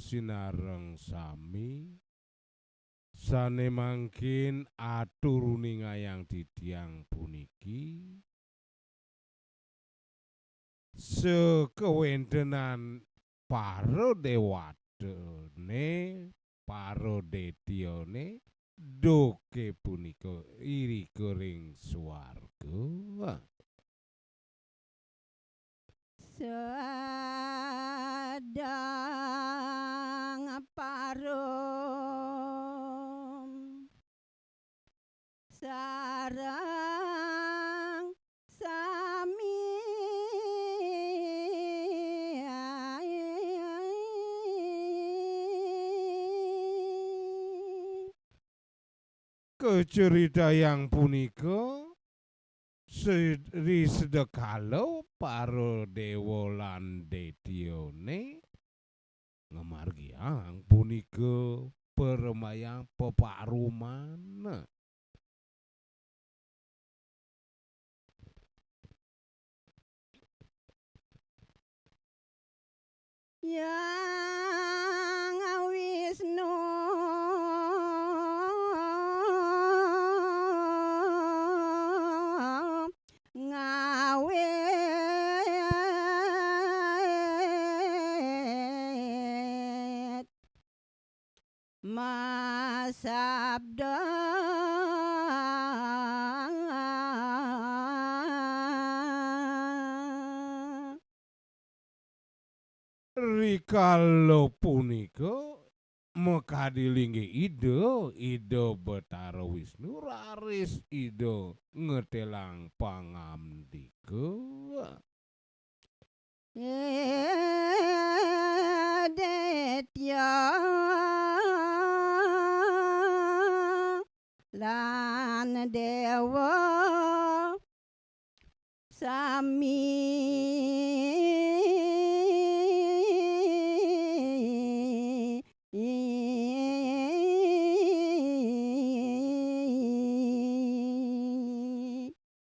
sinareng sami sane mangkin aturuni ngayang didiang puniki sekewentenan paro dewadene paro dedione doke punika iri kering swarga sedang parum sarang sami kecerita yang punika Sri sedekalo paro dewa lan dedione ngemargiang punika peremayang peparuman yang Wisnu ngawet masabda rikala punika mekadilingi ida Betara Wisnu raris ida ngetelang pangamdika Detya lan dewa sami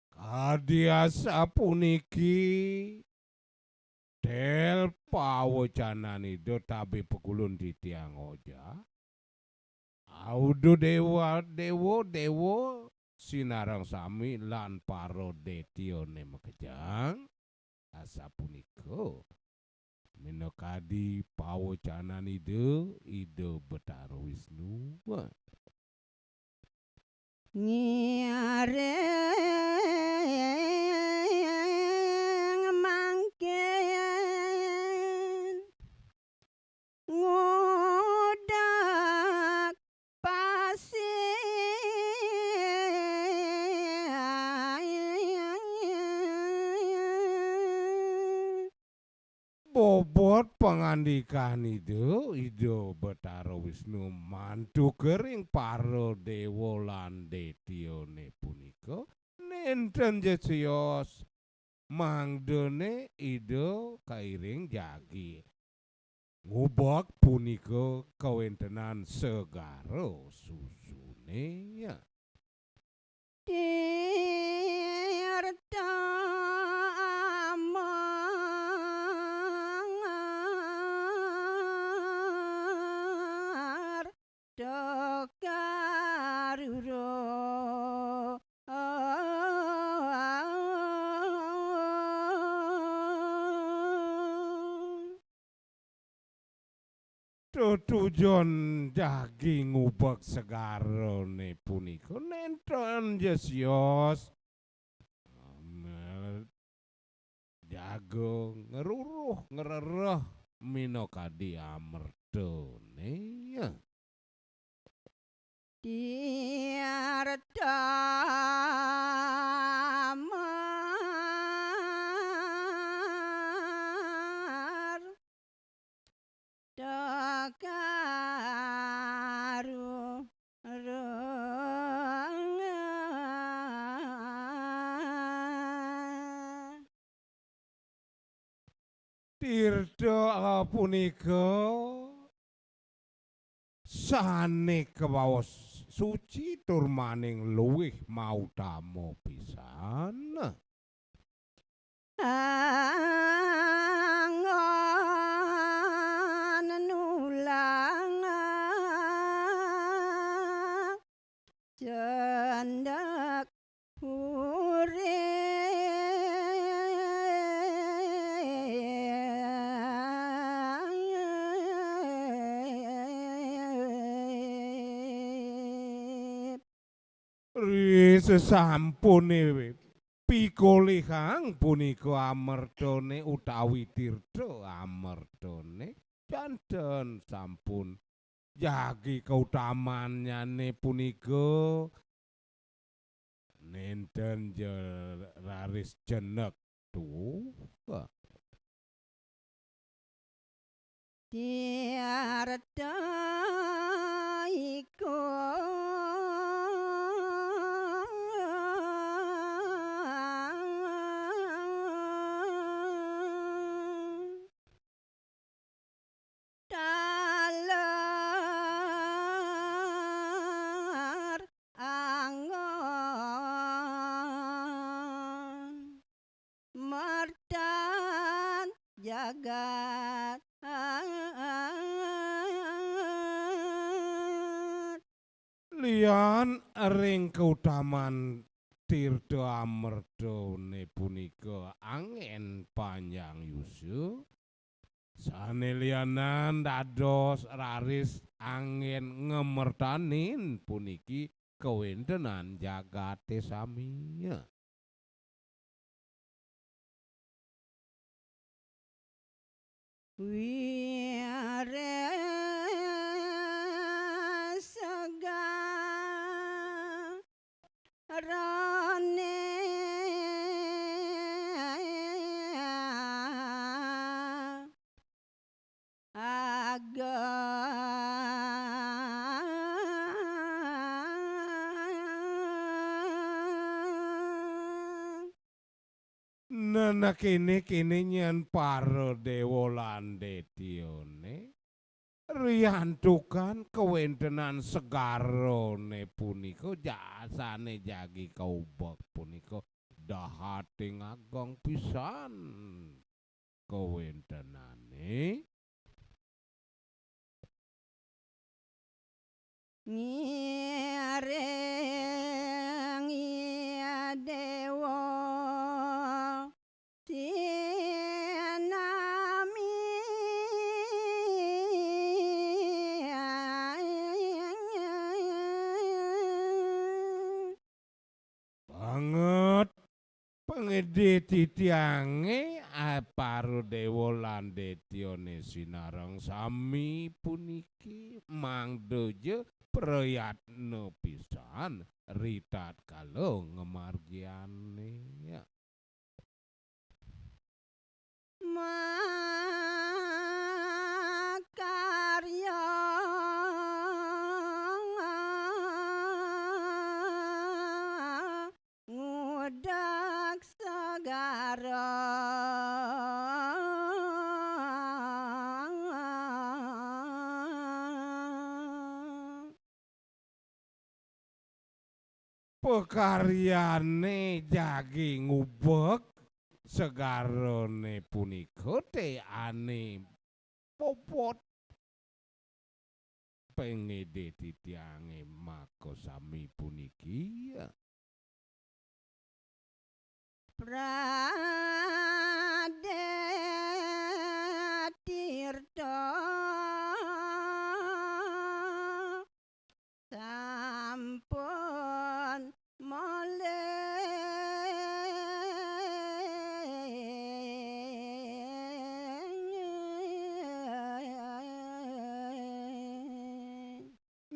kadiasa puniki del pawacananida tabe pekulun di tiang oja audo dewa sinarang sami lan paro detione mekejang asa punika minokadi pawacananida ida Betara Wisnu ngireng mangken ngudak pasir bobot pangandikan ida Betara Wisnu mantu kering paro dewa lan detione punika nenten jesios mangdene ida kairing jagi ngubak punika kawentenan segaro susune ya tirta amar dokaruro tujuan daging ngubak segarone punika nenten jesios jago ngeruruh ngerereh minokadi amerdone ya tirta amar dokaru tirta punika sane kebawas suci turmaning luwih mautama pisan angon nula Sesampune pikolihang punika amerdane utawi tirta amerdane janten sampun jagi kautamannyane punika nenten raris jenek tuh tiarta iku daler angon merdan jagat lian ring kautaman tirta amerdane punika angin panjang yusu sanelianan dados raris angin ngemertanin puniki kewontenan jagate sami wire saga rane nana kene nyan para dewa lan detione riyantukan kewontenan segarone punika jasane jagi kaubek punika dahate ngagong pisan kewontenane ngireng ya dewa tinami banget pengediti tiange paru dewa lan detione sinarang sami puniki mangdojo prayatna pisan ritat kalau ngemargiane ya makarya ngudak segara pekaryane jagi ngubek segarone punika teane popot pengediti tiange mako sami puniki ya pradetirta sampun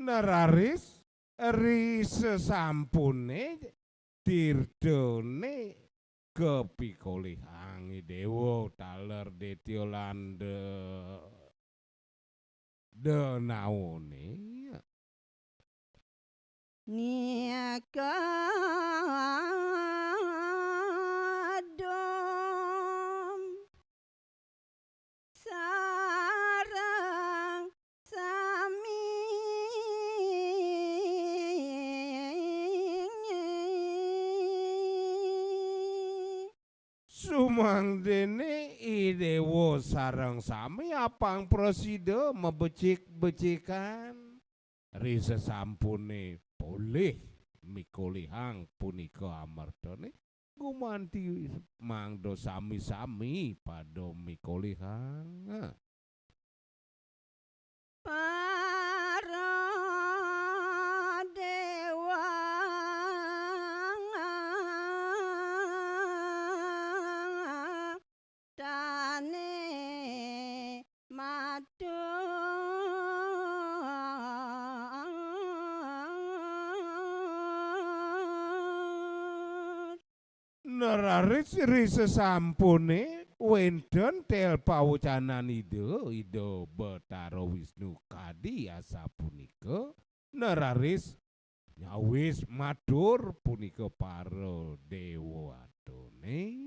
nararis ri sesampune tirdone kepikolihangi dewa taler detio lan denaone niaka dom sarang sami sumangdene idewo sarang sami apang presida mebecik-becikan risa sampune boleh mikolihang punika amardane gumanti mangdo sami-sami pada mikolihang para dewa Neraris sesampune wenten tel pawucanan ida Betara Wisnu Kadiasa punika neraris nyawis matur punika para dewa adone.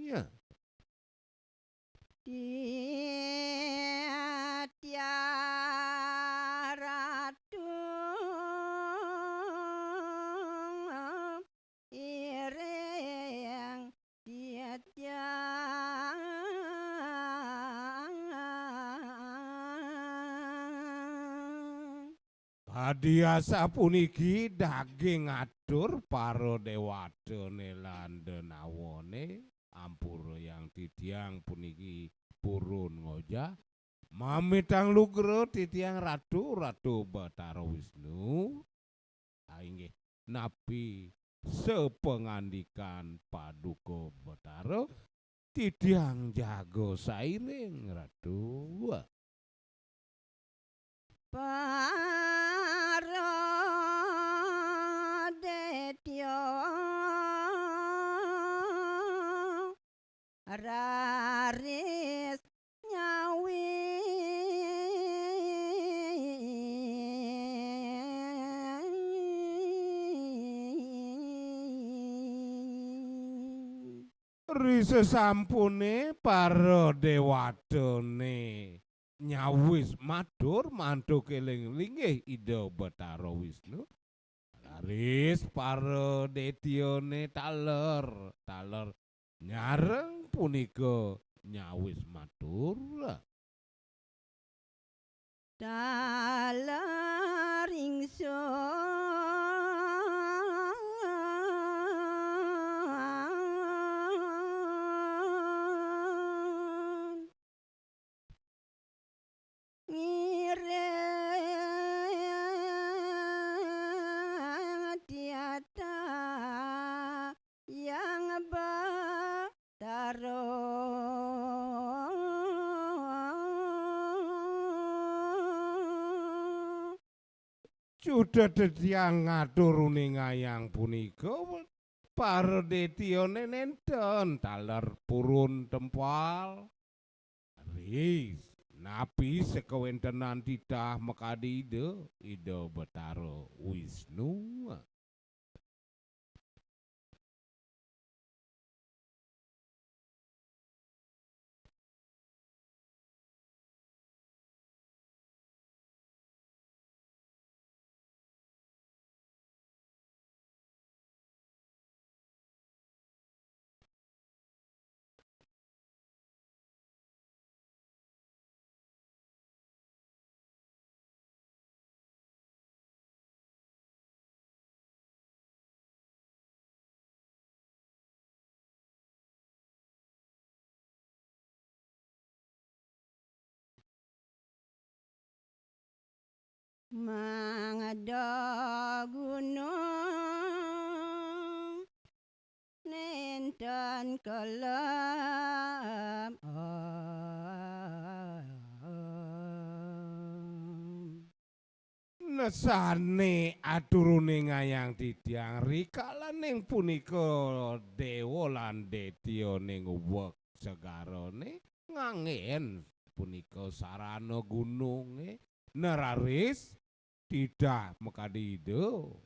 Tiaratu ireng Kadiasa puniki daging atur para dewadene lan denawone ampura yang titiang puniki purun ngoja mamitang lugro titiang ratu Betara Wisnu inggih napi sepengandikan Paduka Betara titiang jago sairing ratu. Para detya raris nyawi Risa sampune para dewadene nyawis matur mantuk eling-eling ida Betara Wisnu. Laris para detyane taler nyareng punika nyawis matur. Taler ingsun ngiring tiada yang Betara Sudah tetiang ngaturune ngayang punika para detyane nenten taler purun tempal. Ris napi sekewentenan titah mekadi ida Betara Wisnu. mangada gunung nenten kelam Nesane aturune ngayang titiang rikalan ning punika dewa lan detya ning wek segarane ngangen punika sarana gununge neraris tidak mekadi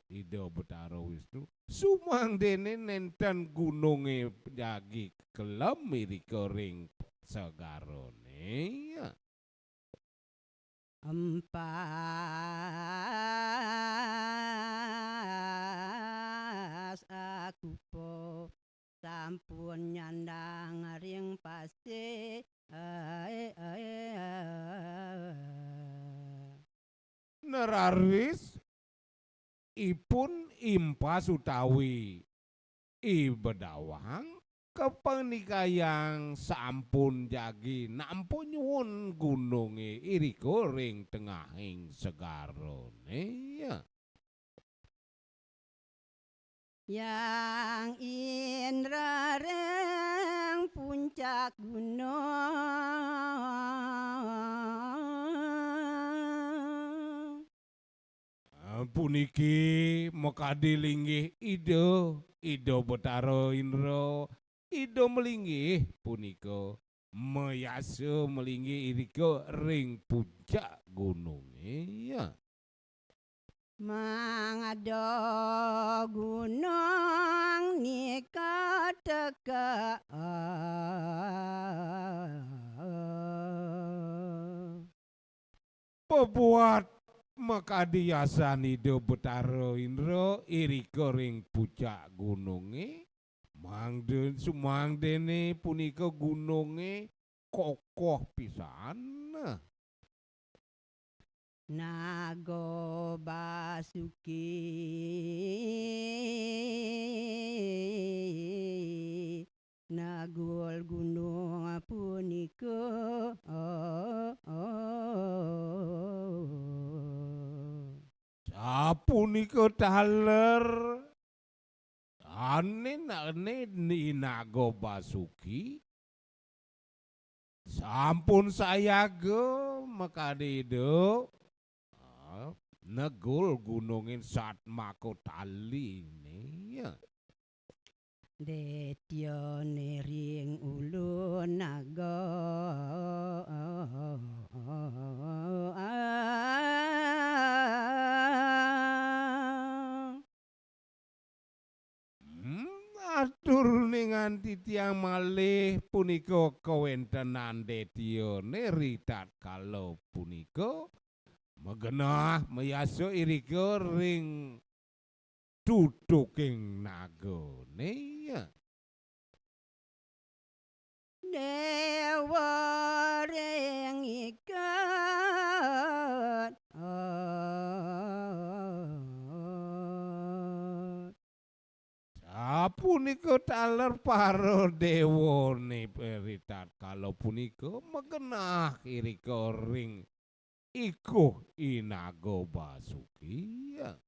ida Betara Wisnu sumangdene nenten gununge jagi kelem mirika ring segarane. Empas aku po sampun nyandang ring pase neraris ipun impas utawi ibedawang kepenikayang sampun jagi nampu nyuwun gununge irika ring tengahing segarane. yang indra ring puncak gunung Puniki mekadi linggih ida Betara Indra Ida melinggih punika mayasa melinggih irika ring puncak gununge ya. Mangado gunung nika teka Pebuat makadiasan ida Betara Indra irika ring puncak gununge sumangdene punika gununge kokoh pisan. Nago Basuki nagul gunung punika Sapunika taler ane ni Naga Basuki sampun sayaga makadido negul gunungin Satmakotali ya. Detya nering ulun naga Atur nganti tiang malih punika kawentenan Detya neritat kalau punika megenah mayasa irika ring duduking nagane ya. Dewa ring iket Sapunika taler para dewane peritat kalau punika megenah irika ring ikuh Naga Basuki ya.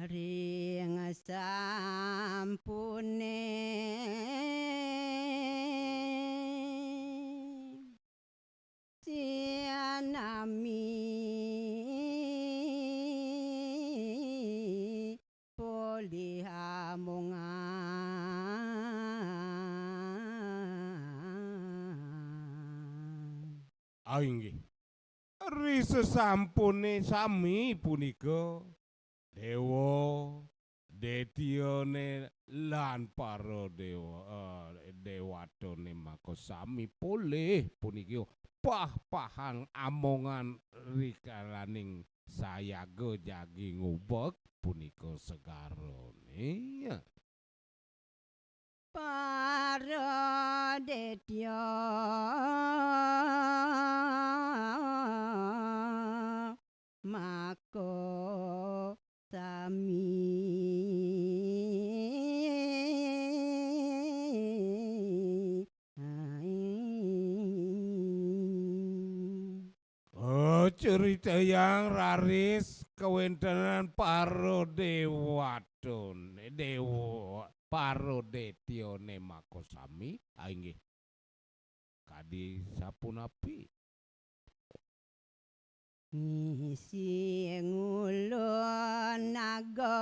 ring sampune sianami polih amongan Inggih. Ri sesampune sami punika dewa Detyane lan para dewatone maka sami polih punika pah-pahan amongan rikalaning sayaga jagi ngubek punika segarone ya. Para Detya mako sami Cerita yang raris kewentenan para dewatun dewa para Detyane makosami inggih kadi sapunapi ngisi ngulun naga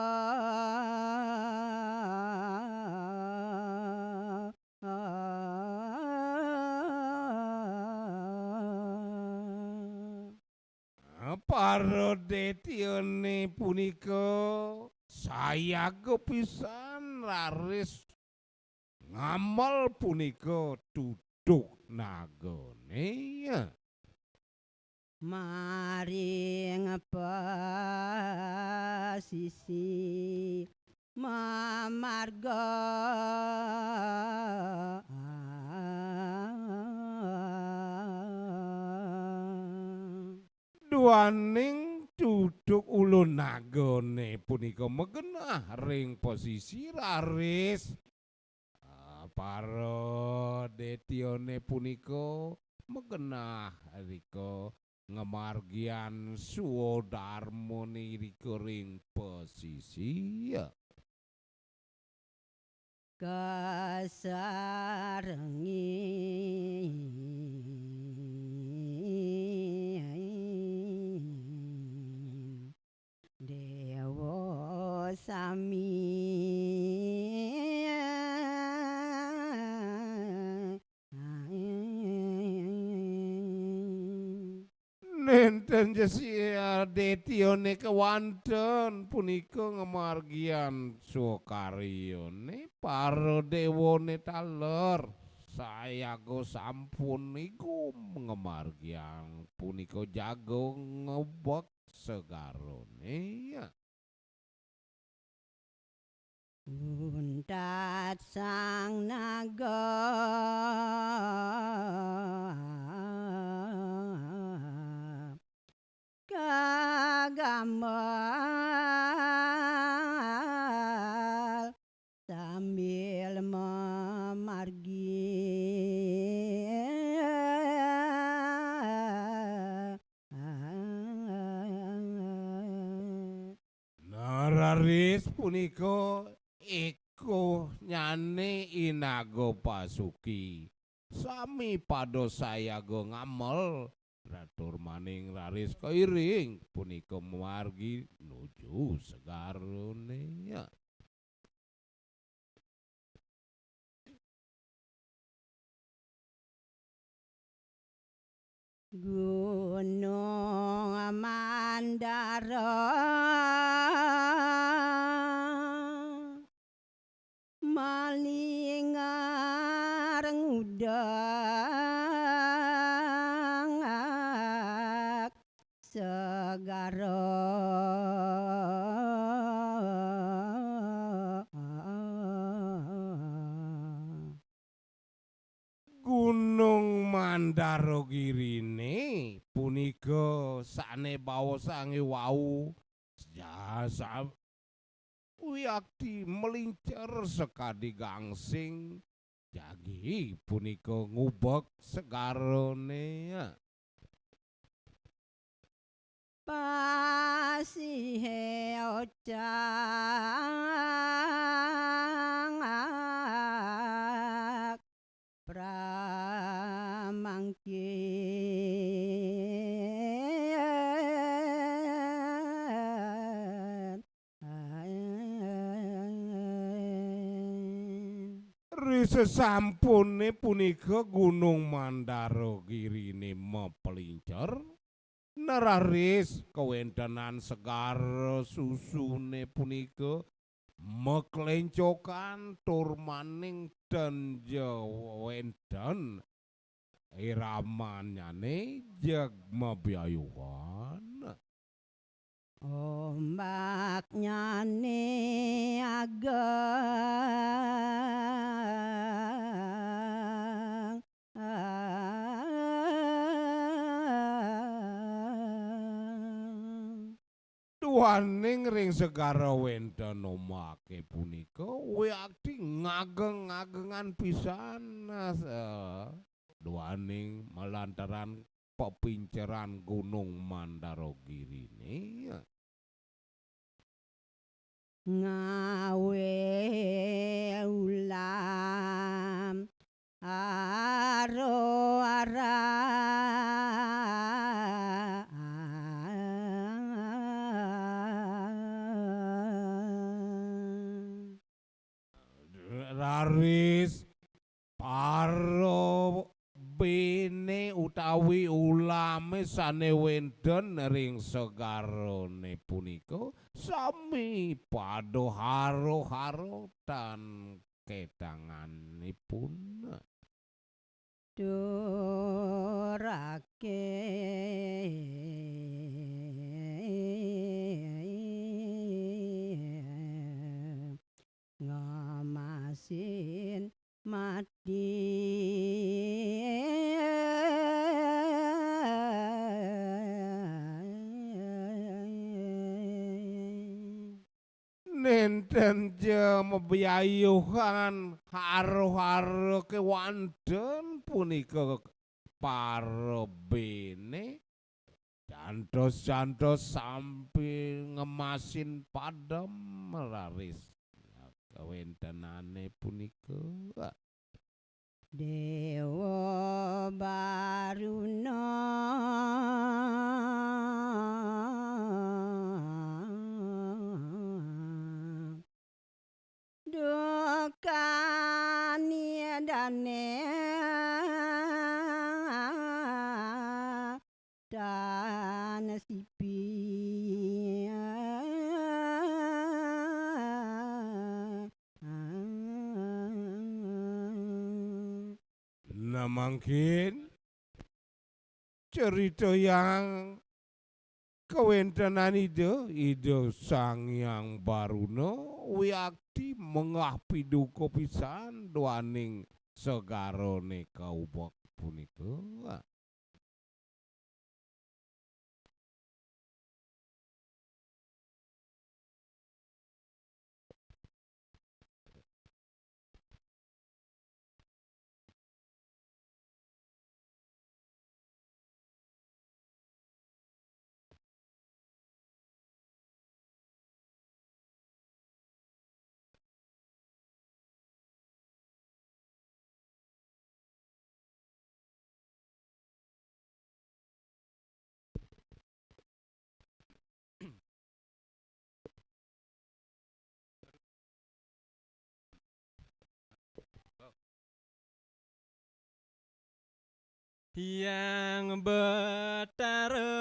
para Detyane punika sayaga pisan raris ngamal punika duduk nagane ya. maring pasisi mamarga Duaning duduk ulun nagone punika megenah ring posisi raris. Para detyone punika megenah rika ngemargian suwodarmone rika ring posisi kasarengin dewa sami nenten jesia detyone kewanten punika ngemargian sukaryone para dewone taler sayaga sampun iku ngemargian punika jago ngebek segarone untat sang naga kagamal sambil memargi nararis punika iku nyane inaga pasuki sami pados sayaga ngamel ratur maning raris kairing punika margi nuju segarone Gunung Mandara malingar ngudang segara Gunung Mandara girine punika sane bawasange wau jasa wiakti melincer sekadi gangsing jagi punika ngubek segarone pasihe ocang pramangkin risesampune punika Gunung Mandara girine mepelincer neraris kewentenan segara susune punika meklencokan tur maning denja wenden iramanyane jeg mabiyayuhan ombaknya ne ageng tuaning ring segara wenten omake punika wiakti ngageng-ngagengan pisan duaning melantaran pepinceran Gunung Mandara girine ngawe ulam aro-ara raris paro bene utawi ulame sane wenden ring segarone punika sami padha haro-haro tan kedanganipun durake ngamasin mati senja mebiyayuhan haro-haro kewanten punika para bene jantos-jantos sampai ngemasin padam laris kawentenane punika Dewa Baruna Dokani dane dan sipi nah mungkin cerita yang kawentenan ide sang yang Baruno wiakti mengah piduka pisan duaning segarone kaubak punika. Yang betara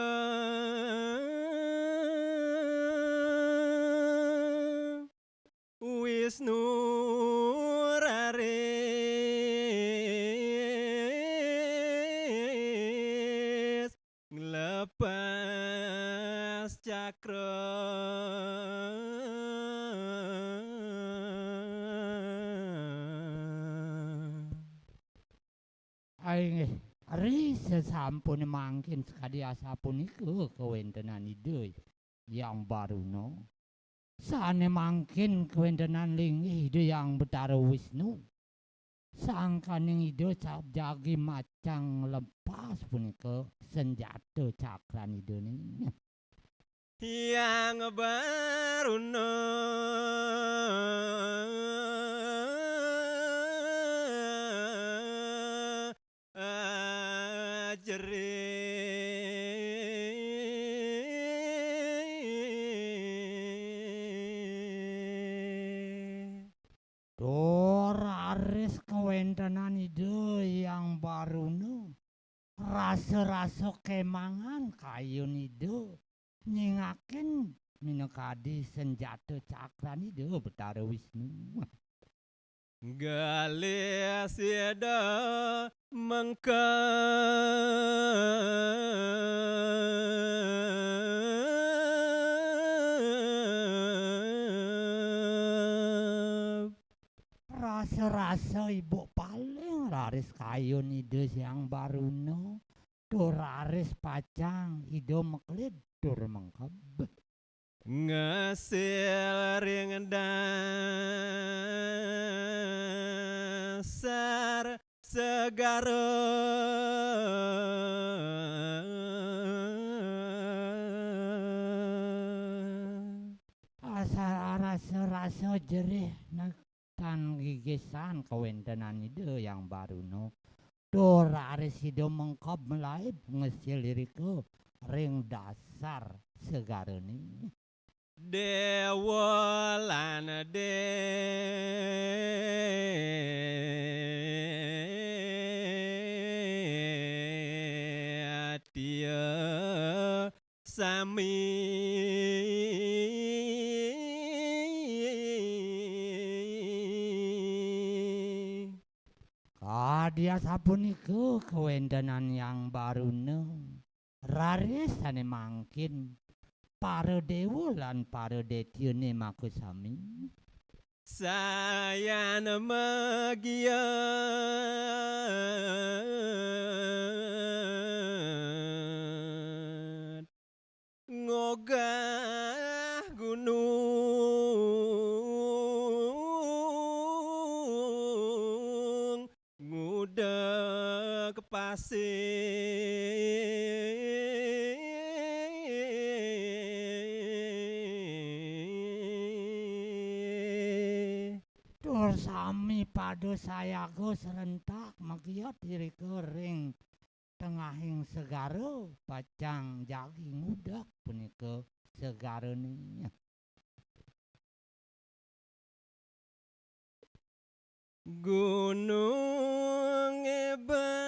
Wisnu raris ngelepas cakra Aing ari sesampun mangkin sekadi asapunika kawentenan ide yang Baruno. Sane mangkin kawentenan ling ide yang Betara Wisnu. Sangkaning ide cap jagi macang lepas punika senjata cakran ide ni. Yang Baruno Doraris kawentenan ide yang Baruno. Rasa-rasa kemangan kayun ide. Nyingaken minakadi senjata cakran ide Betara Wisnu. Galesida mengkep Rasa-rasa ibu paling raris kayun ide yang Baruno. Doraris pacang ide meklit dur mengkep. ngesil ring dasar segara rasa jerih tan gigisan kawentenan ide yang Baruno. Doraris ide mengkep melaib ngesilirike ring dasar segara ni. Dewa lan detia sami Kadia sapunika kawentenan yang Baruno. Raris ane mangkin para dewa lan para detiune makusami. saya namagia ngogah gunung kepasih. Tur sami pados sayaga serentak magiat diri kering tengahing segara pacang jagi ngudak punika segarane. Gunung banget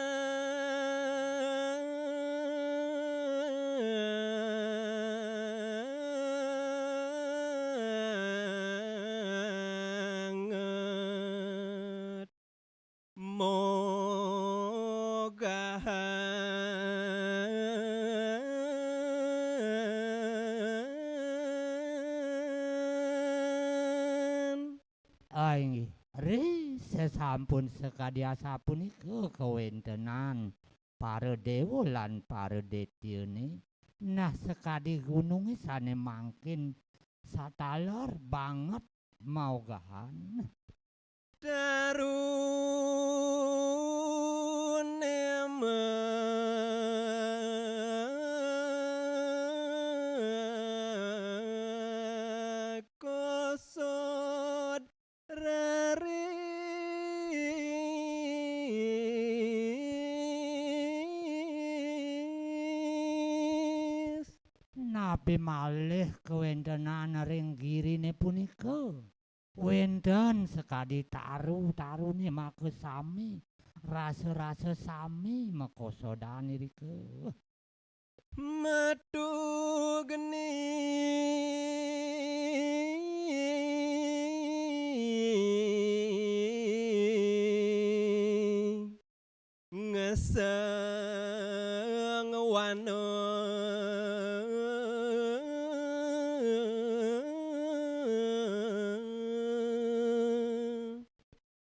mogahan. Inggih, sesampun sekadia sapunika kawentenan para dewa lan para detyune. Nah sekadi gununge sane mangkin satalor banget maugahan. Darune kosod raris. Nabi malih kawentenan ring girine punika. Wenten sekadi tarune maka sami rasa-rasa sami makosodane rika. Metu geni ngeseng wano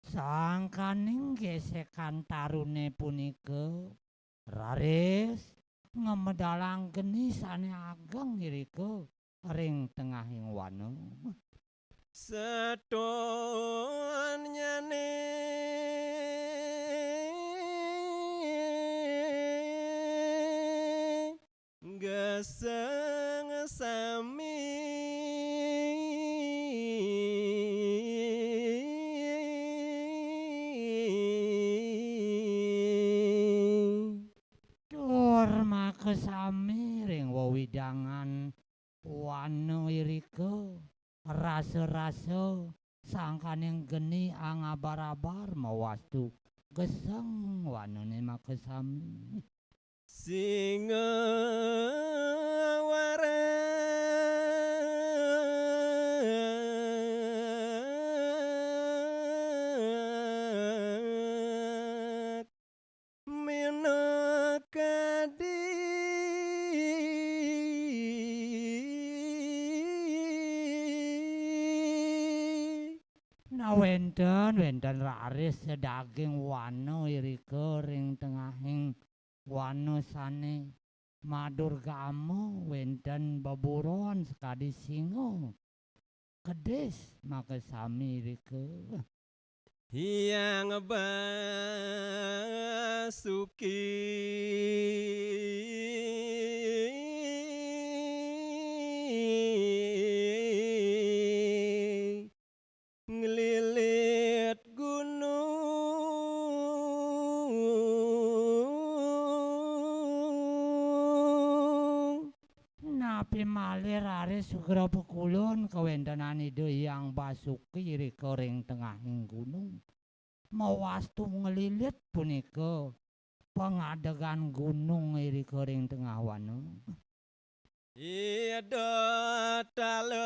Sangkaning gesekan tarune punika raris ngemedalang geni sane ageng irika ring tengahing wano. Seton nyane geseng sami Tur maka sami ring wewidangan wano irika rasa-rasa sangkaning geni angabar-abar mawastu geseng wanone maka sami. singa warak minakadi Nah wenten raris sedaging wano irika ring tengahing wano sane madurgama wenten baburon sekadi singa kedis maka sami irika. yang basuki ngelilit gunung. Napi malih raris sugera pekulun kawentenan ide yang basuki irika ring tengahing gunung. Mawastu ngelilit punika pengadegan gunung irika ring tengah wano. Ida taler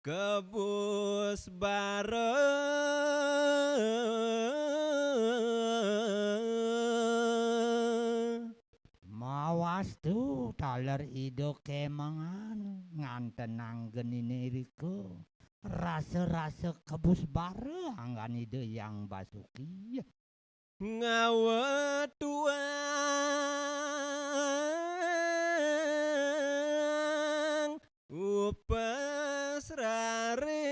kebus bareng Mawastu taler ido kemangan ngantenang genine irika rasa-rasa kebus bare anggan ide yang basuki. ngawetuang upes rare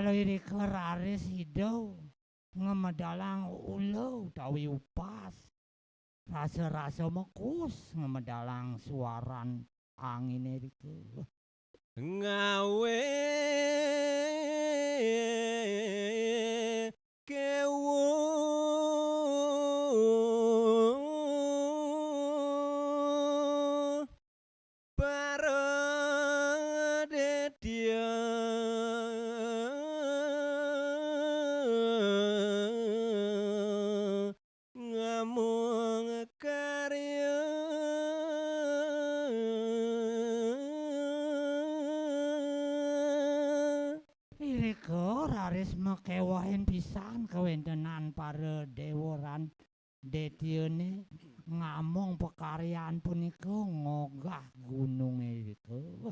Kalau iri keraris hidup ngemedalang ulo utawi upas. Rasa-rasa mekus ngemedalang suaran angin iriku. ngawe kewo paradedia ngamung karya Iriko raris mekewahin pisan kewentenan para deworan detiene ngamong pekaryaan punika ngogah gunung iriko.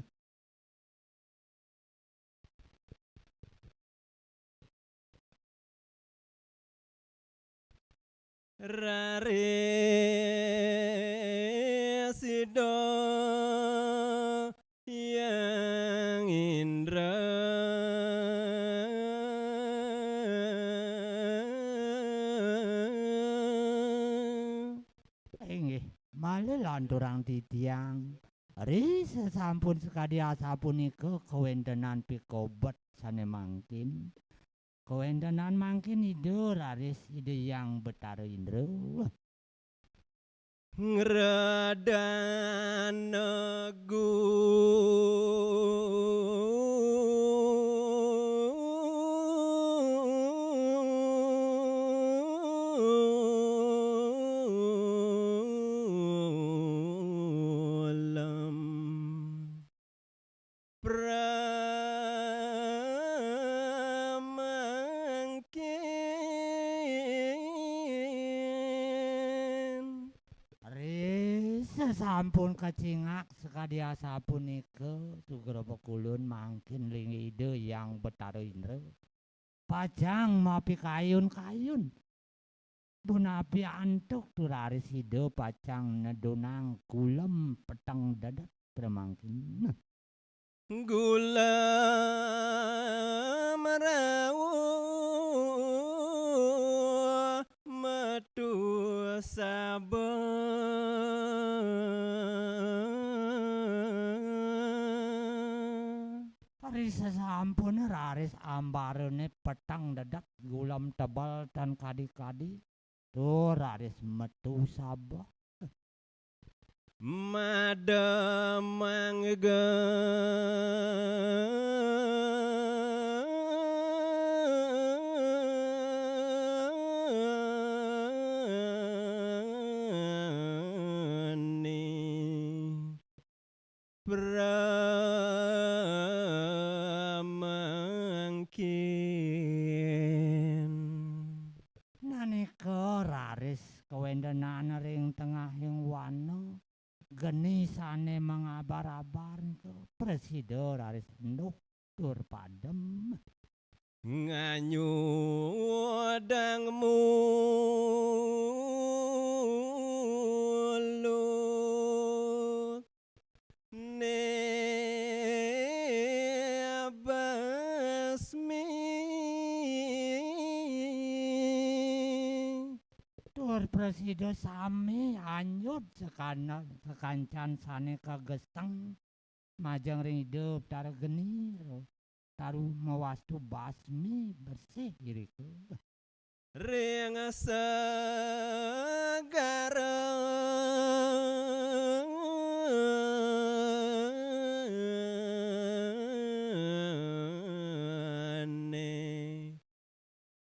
Rare sido yang indra Inggih, malih landurang titiang. Ri sesampun sekadiasa punika kewentenan pikobet sane mangkin. Kewentenan mangkin ide raris ide yang betara indra. ngradan gulam pramangkin Ri sesampun kacingak sekadiasa punika Sugro Pekulun mangkin ling ide yang betara indra. Pajang mapi kayun-kayun. Bunapi antuk turaris hidup pacang nedonang kulem petang dadat premangkin. gula merawuh metu sabar Hari sesampun raris ambarene petang dadat gulam tebal dan kadi-kadi. Tuh raris metu sabah. mademang geni pramangkin Nanika raris kewendenan ring tengahing wana. Geni sane mengabar-abar ke presida raris enduk tur padem. nganyu dang mulut nebasmi Tur presida sami anyut sekancan sane kageseng majang ring hidup tara geni taruh mewastu basmi bersih diriku. ring segara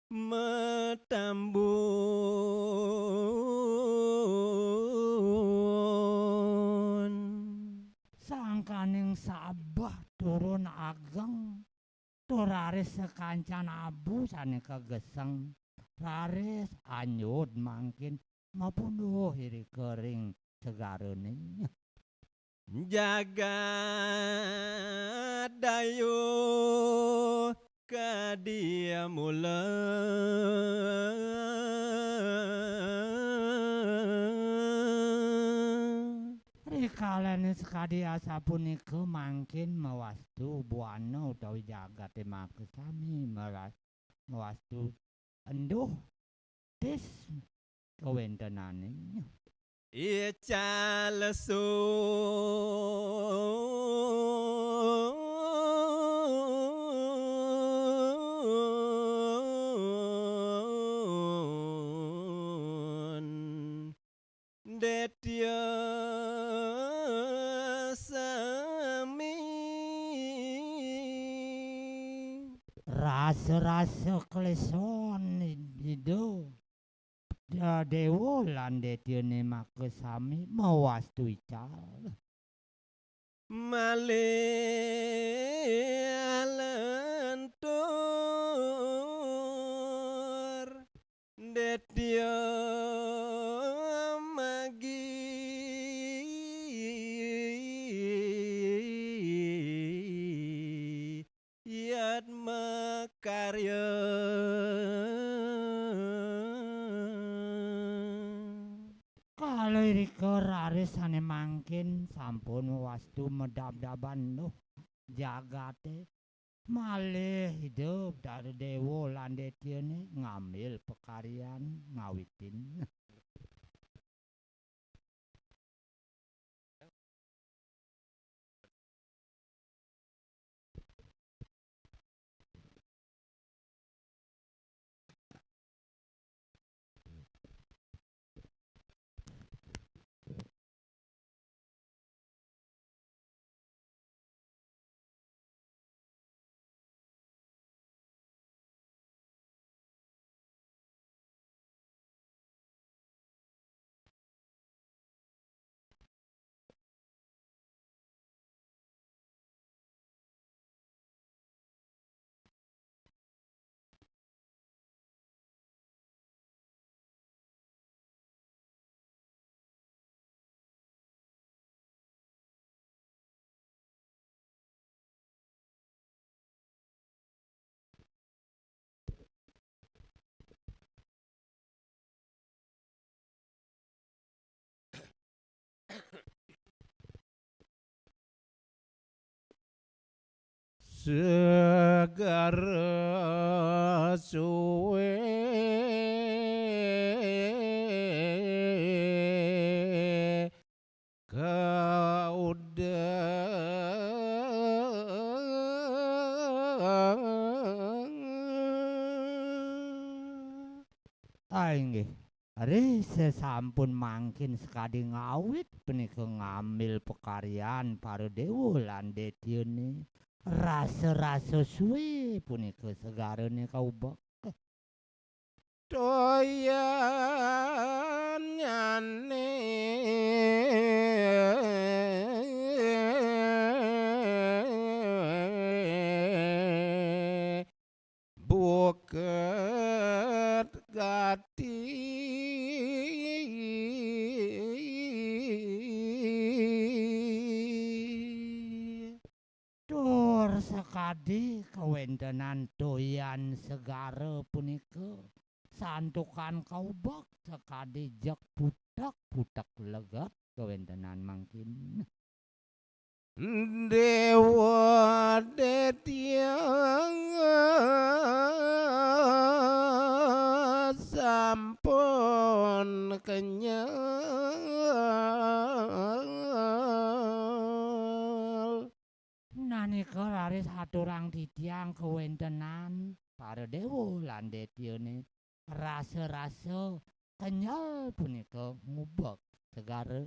metambun Sangkaning sabah turun ageng tur raris sekancan abu sane kageseng raris anyut mangkin mapunduh iri kering segarene. jaga dayu kadia mula Rik kalane sekadi asa punika mangkin mawastu buana utawi jagate makesami mawastu enduh tis kawentenane. Ica lesun detya sami Rasa-rasa kleson itu dewa lan detyane makesami mawastu ical. lentur detya magi yat makarya Kalau rika rarisane mangkin sampun wastu medab-daban nuh jagate malih hidup dari dewa lan detyane ngambil pekaryan ngawitin. Segara suwe Inggih. Ari sesampun mangkin sekadi ngawit punika ngambil pekaryan para dewa lan detyane rasa-rasa suwe punika segarane kaubak. doyan nyane buket gati Tur sekadi kawentenan doyan segara punika santukan kaubak sekadi jak budak legat kawentenan mangkin. Dewa detya sampun kenyal Nanika raris haturang titiang kawentenan para dewa lan detyane rasa-rasa kenyal punika ngubek segara.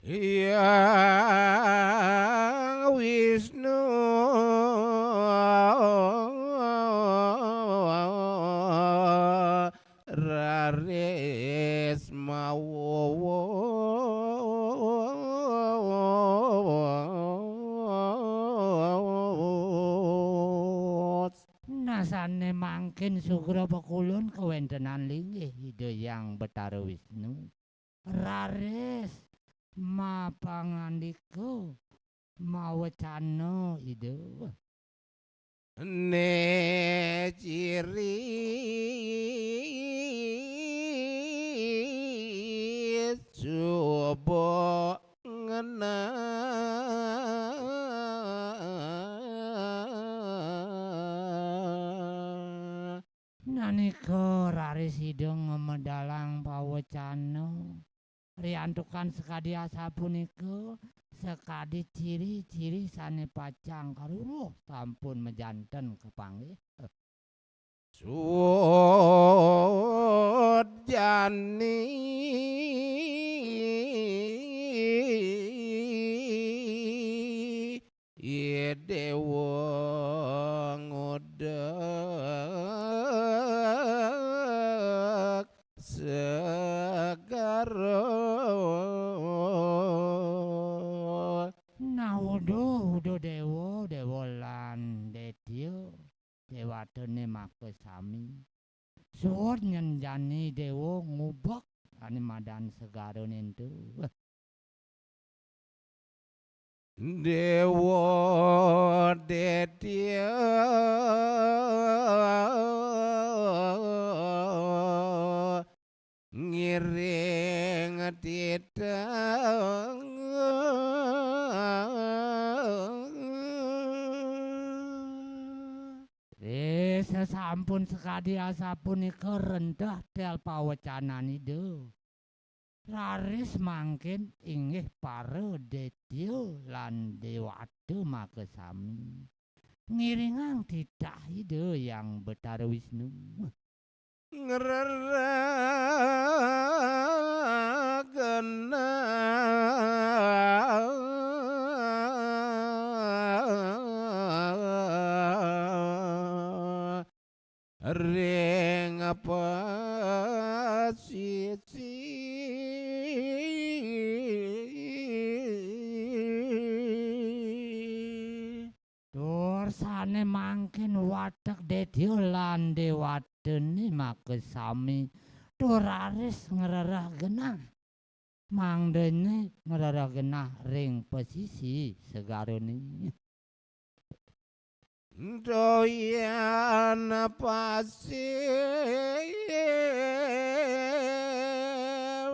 Hyang Wisnu raris mawos Nasane mangkin Sugro Pekulun kawentenan linggih Hyang Betara Wisnu raris mapangandika mawecana ide ne ciri coba Nanika raris hidung medalang pawecana riantukan sekadi asa punika sekadi ciri-ciri sane pacang karuruh sampun mejanten kepanggih Sudjani dewa ngudek segara nah udo dewa lan dedya dewatene make sami suwun nyenjani dewa ngubek ane madan segara nentu dewa dedya ngiring titang sesampun sekadi asa punika rendah tel pawecananida raris mangkin inggih para dedya lan dewata makesami ngiringang titah ide yang Betara Wisnu ngeragena ring pasisi dursane mangkin watek dedya lan dewatene makesami duraris ngrerah genah mangdene ngrerah genah ring pesisi segarone doyan pasir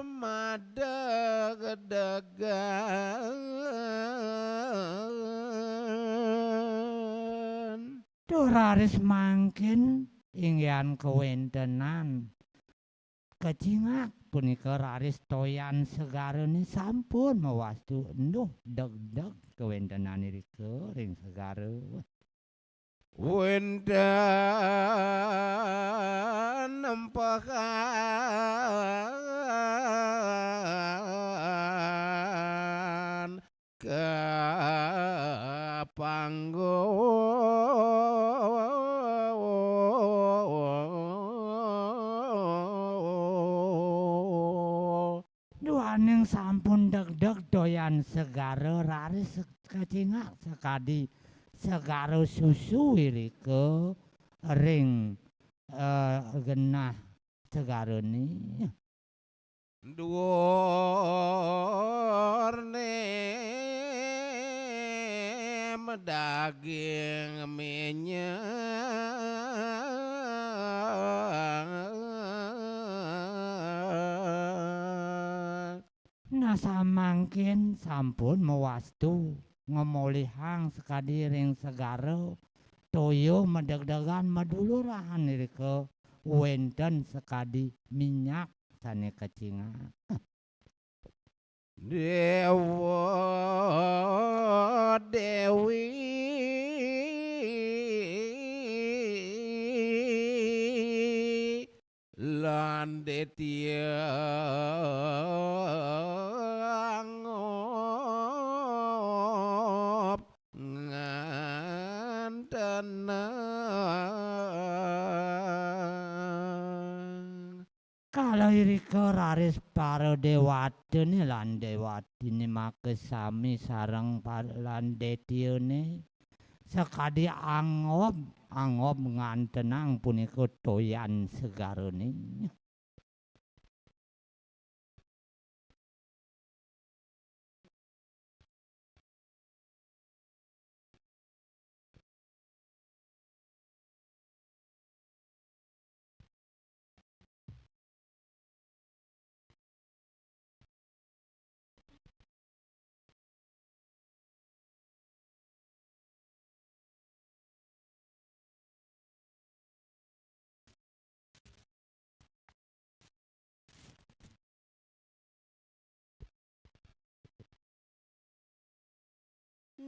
madeg-degan duraris mangkin inggihan kewentenan kecingak punika raris toyan segarane sampun mawastu enduh deg-deg kewentenanirika ring segara wendan nempakan duaning sampun deg-deg doyan segara raris kecingak sekadi segara susu wirika ring genah segarane Duorne daging minyak nasa mangkin sampun mewastu ngomolihang sekadi ring segara toyo medeg-degan madulurahan irika wenten sekadi minyak sane kecingak Dewa Dewi lan detya ngop ngantenan kalau irika raris para dewatene lan dewatine makesami sareng lan detyane sekadi angop ngantenang punika toyan segarane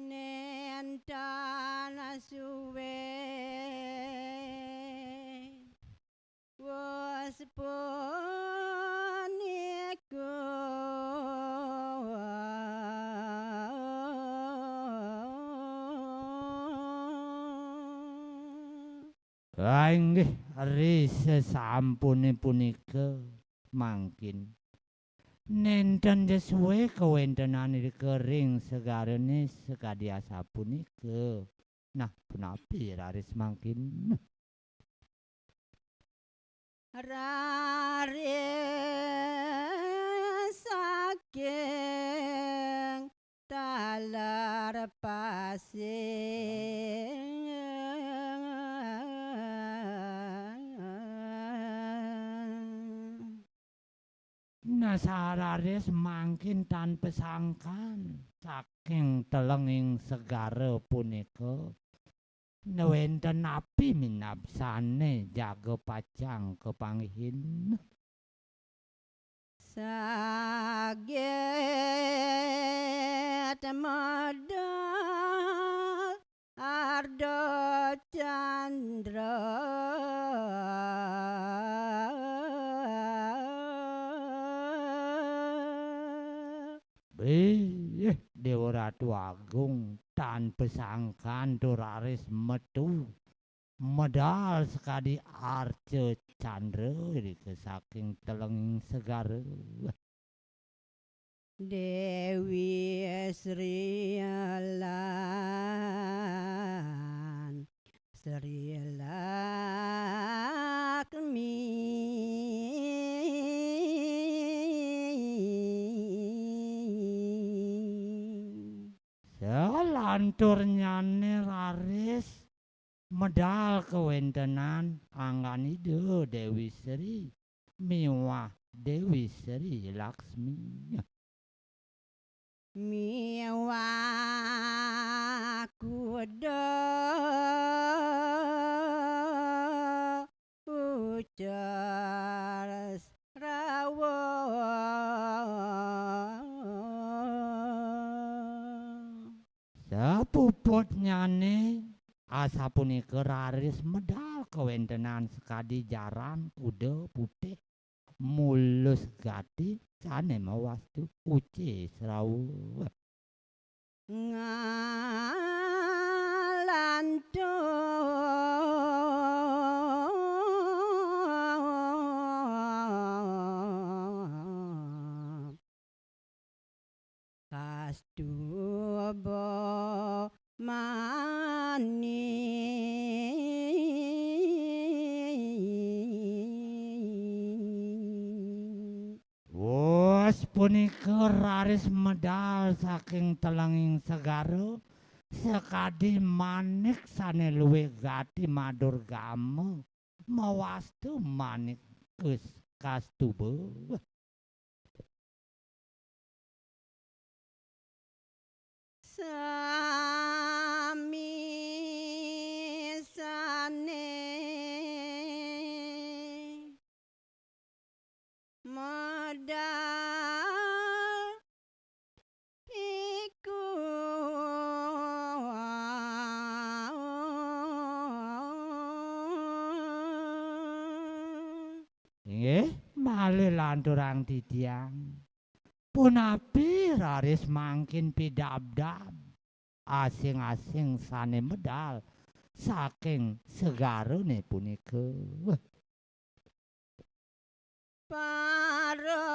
nentana suwe was poniku Inggih ri sesampune punika mangkin nenten jesuwe kawentenanipun ring segarene sekadiasa punika. Nah, punapi raris mangkin raris saking talar pasing nasararis mangkin tanpa sangkan saking telenging segara punika wenten api minabsane jaga pacang kepanggihin saget modal ardo candra Dewa Ratu Agung tanpa sangkan duraris metu medal sekadi arce candra saking telenging segara Dewi Sri Lan Sri Lakmi selantur nyane raris medal kewentenan angganido Dewi Sri miwah Dewi Sri Laksmi miwah kuda ujar rawa sepuput nyane asa punika raris medal kewentenan sekadi jaran kuda putih mulus gati sane mawastu uci serawu ngalantung kastubo mani wos punika raris medal saking telenging segara sekadi manik sane luwih gati madur gama mawastu manik kastuba sami sane modal iku nggih malih lanturang titiang punapi raris mangkin pidabdab asing-asing sane medal saking segarane punika para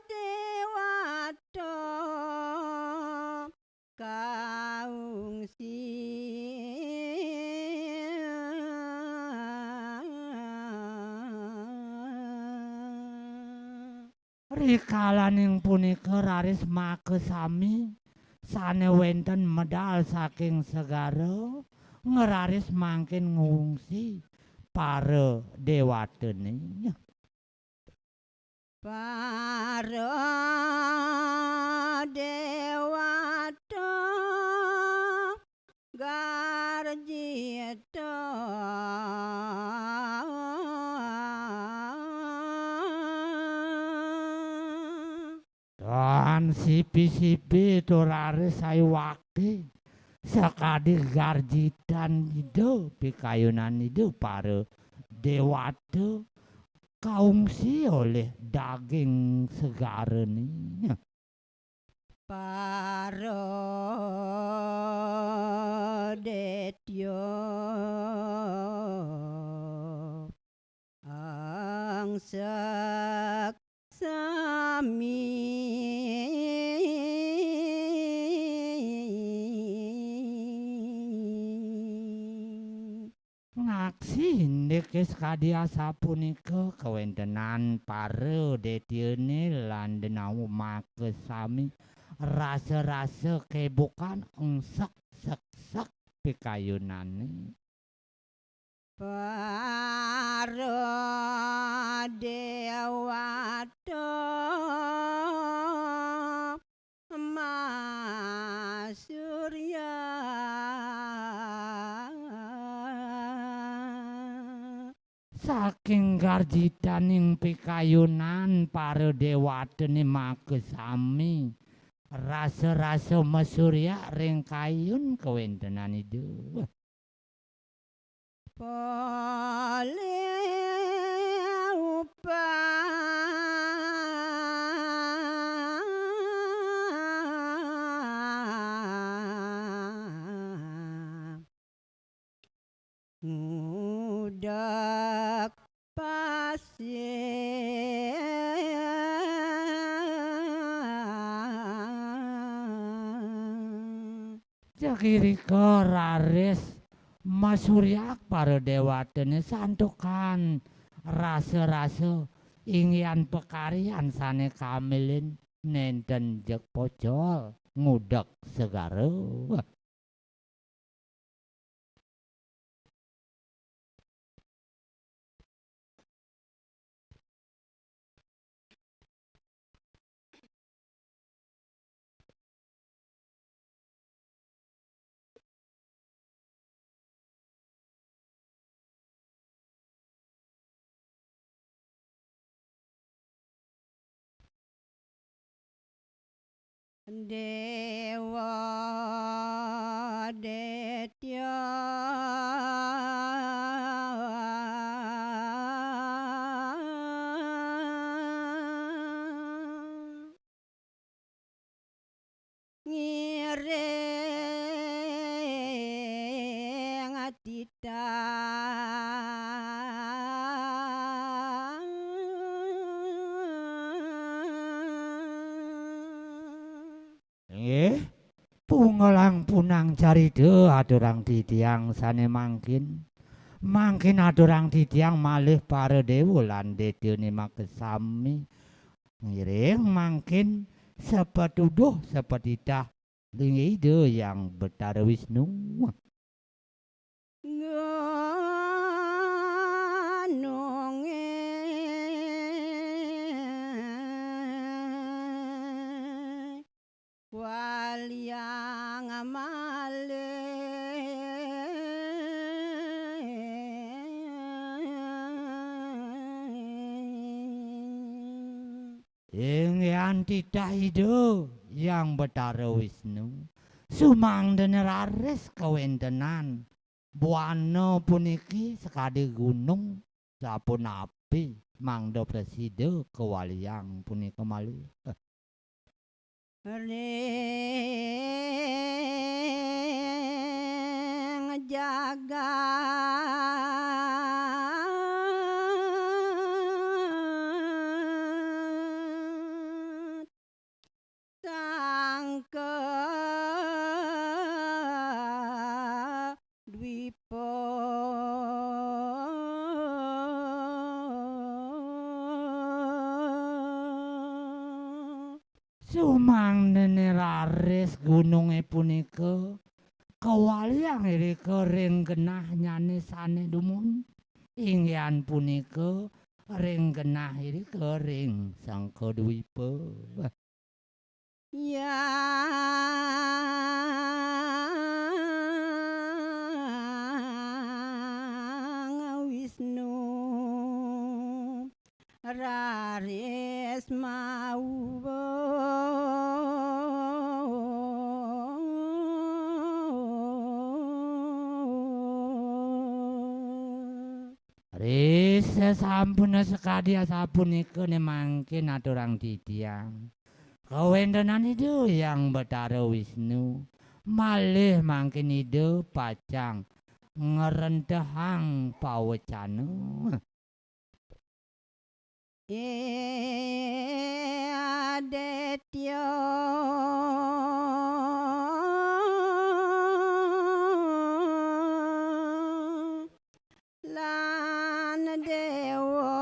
dewata kaungsi rikalaning punika raris makesami sane wenten medal saking segara ngeraris mangkin ngungsi para dewatene para dewata garjita dan lan sipi-sipi turare saiwake sakadi garjitan ide pikayunan ide para dewata kaungsi oleh daging segareni Paro detyo angsak sami ngaksi ndekes kadiasa punika kawentenan para detyene lan denau make sami rasa-rasa kebukan engsak sek-sek pikayunane Paro dewata masurya saking garjitaning pikayunan para dewatene make sami rasa-rasa masurya ring kayun kawentenan itu Pale ngudak pasien Jakirika raris masuryak para dewatene santukan rasa-rasa ingyan pekarian sane kamilin nenten jek pocol ngudek segara Dewa detya ngiring atita pungelang punang caride adurang titiang sane mangkin adurang titiang malih para dewa lan detyene makesami ngiring mangkin sepetuduh sepetitah ide yang Betara Wisnu waliang amale ingyan titah ide yang Betara Wisnu sumangden raris kawentenan buana puniki sekadi gunung sapun api mangda preside kewaliang punika malih ring jaga sangka dwipo sumangden raris gununge punika kewaliang irika ring genah nyane sane dumun ingyan punika ring genah irika ring sangka dwipa Yang Wisnu raris mawa Risa sampun sekadi sapunika ne mangkin aturang titiang. Kawendanan itu yang Betara Wisnu malih mangkin ide pacang ngerentehang pawecana. Adetyo lan dewa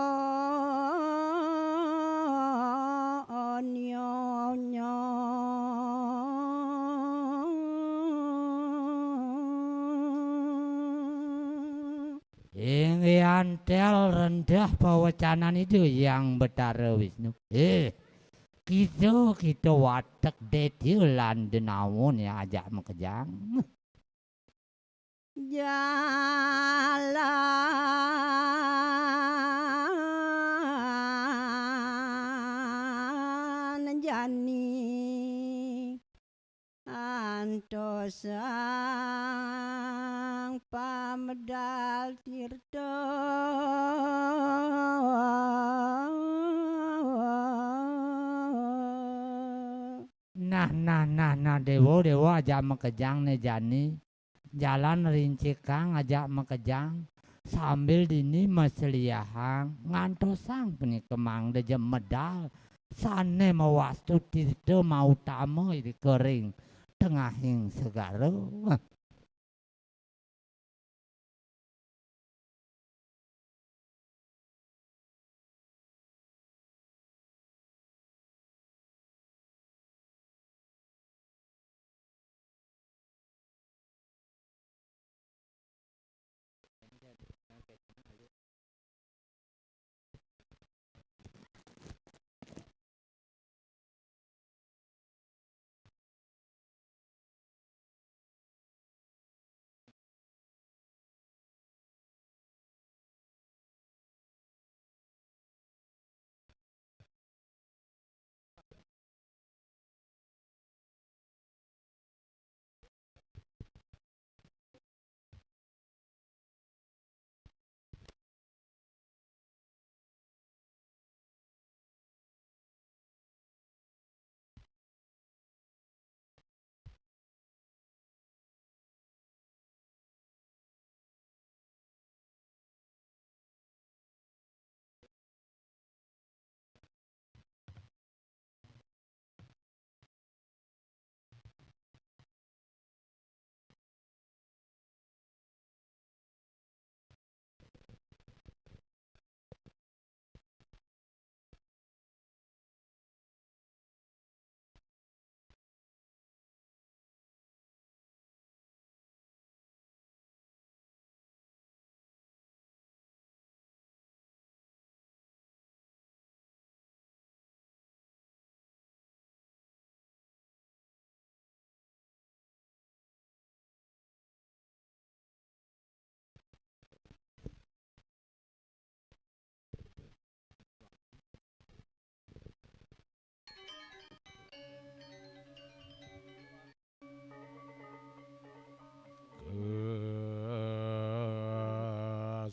nyonya Ing antel rendah pawacanan itu yang Betara Wisnu. Kita watek deti lan denawon ya ajak mekejang. Jalan jani antosang pamedal tirta Nah dewa ajak mekejang ne jani. Jalan rincikang ajak mekejang sambil dini meseliyahang ngantosang puni kemang dejem medal sane mawastu tirta mau tamu iri kering tengahing segara.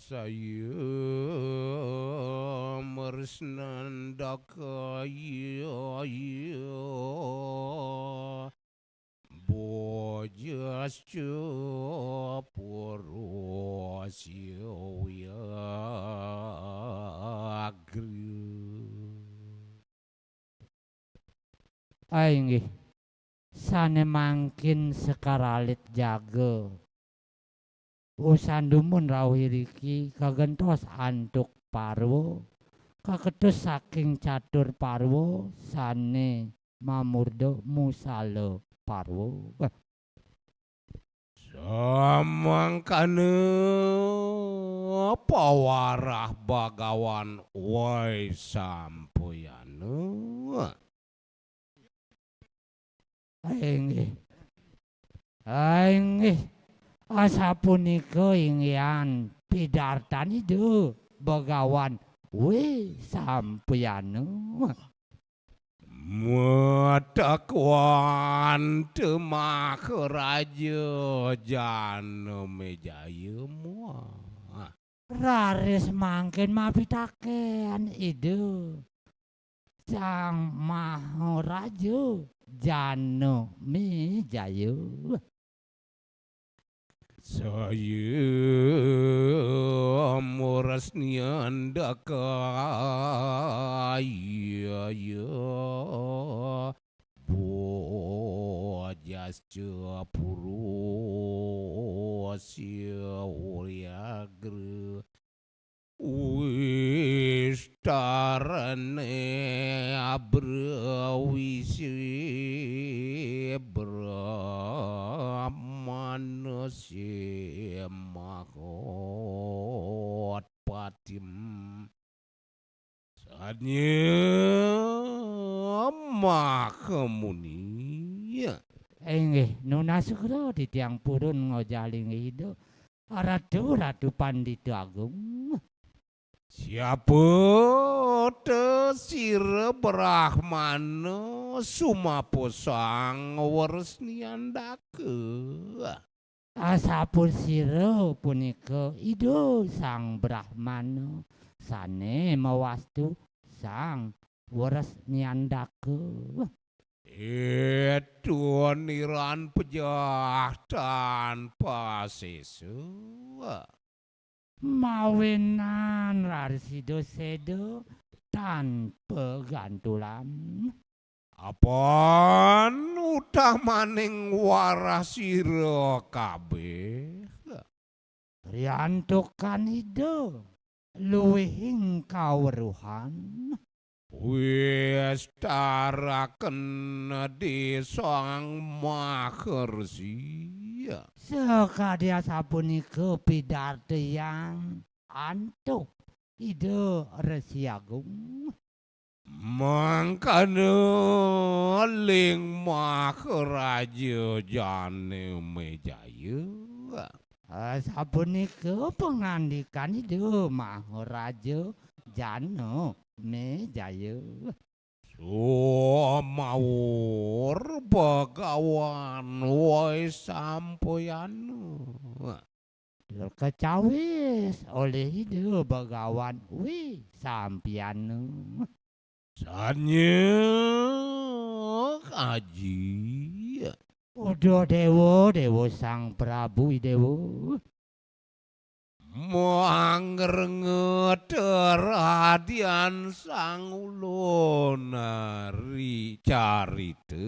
Saya mersnandaka bojasca porosya Inggih sane mangkin sekaralit jaga usandumun rawiriki kagentos antuk parwo kaketus saking catur parwo sane mamurdo musale parwo. Samangkane pawarah bagawan wai sampuyana. Inggih asapunika ingyan pidartan itu bagawan we sampuyana. Matakwan temak raja jana mejaya mua. Raris mangkin mapitaken ide Sang Maharaja Jano Mijayu. Saya murasnya kaya bojasca purusya uryagre wistarane abrawisi brahmanasya mahot patim saatnya makamuni. Inggih Nuna Sugro ditiang purun ngojaling ide Ratu Pandita Agung. Siapa tesir Brahmana sumaposang waresniandake. Asapun sira punika ido Sang Brahmana sane mawastu Sang Waresniandake. Itu niran pejah tanpa sesu. Mawinan rarsido sedo tanpa gantulan. Apaan utah maning warasira kabeh. Riantukan ido luwihing kawruhan. Wis taraken di Sang Maharsi. Sekadya sapunika pidarteyang antuk ide Resi Agung. Mangkana ling Maharaja Jane Mijaya. Sapunika pengandikan ide Maharaja Jana Mijaya. Sumawur Bagawan woi sampayana. Kecawis oleh ide Bagawan wi sampiana. Sanya kaji. Udah dewa Sang Prabu Dewa. Mangrenget radian Sang Ulun nari carita.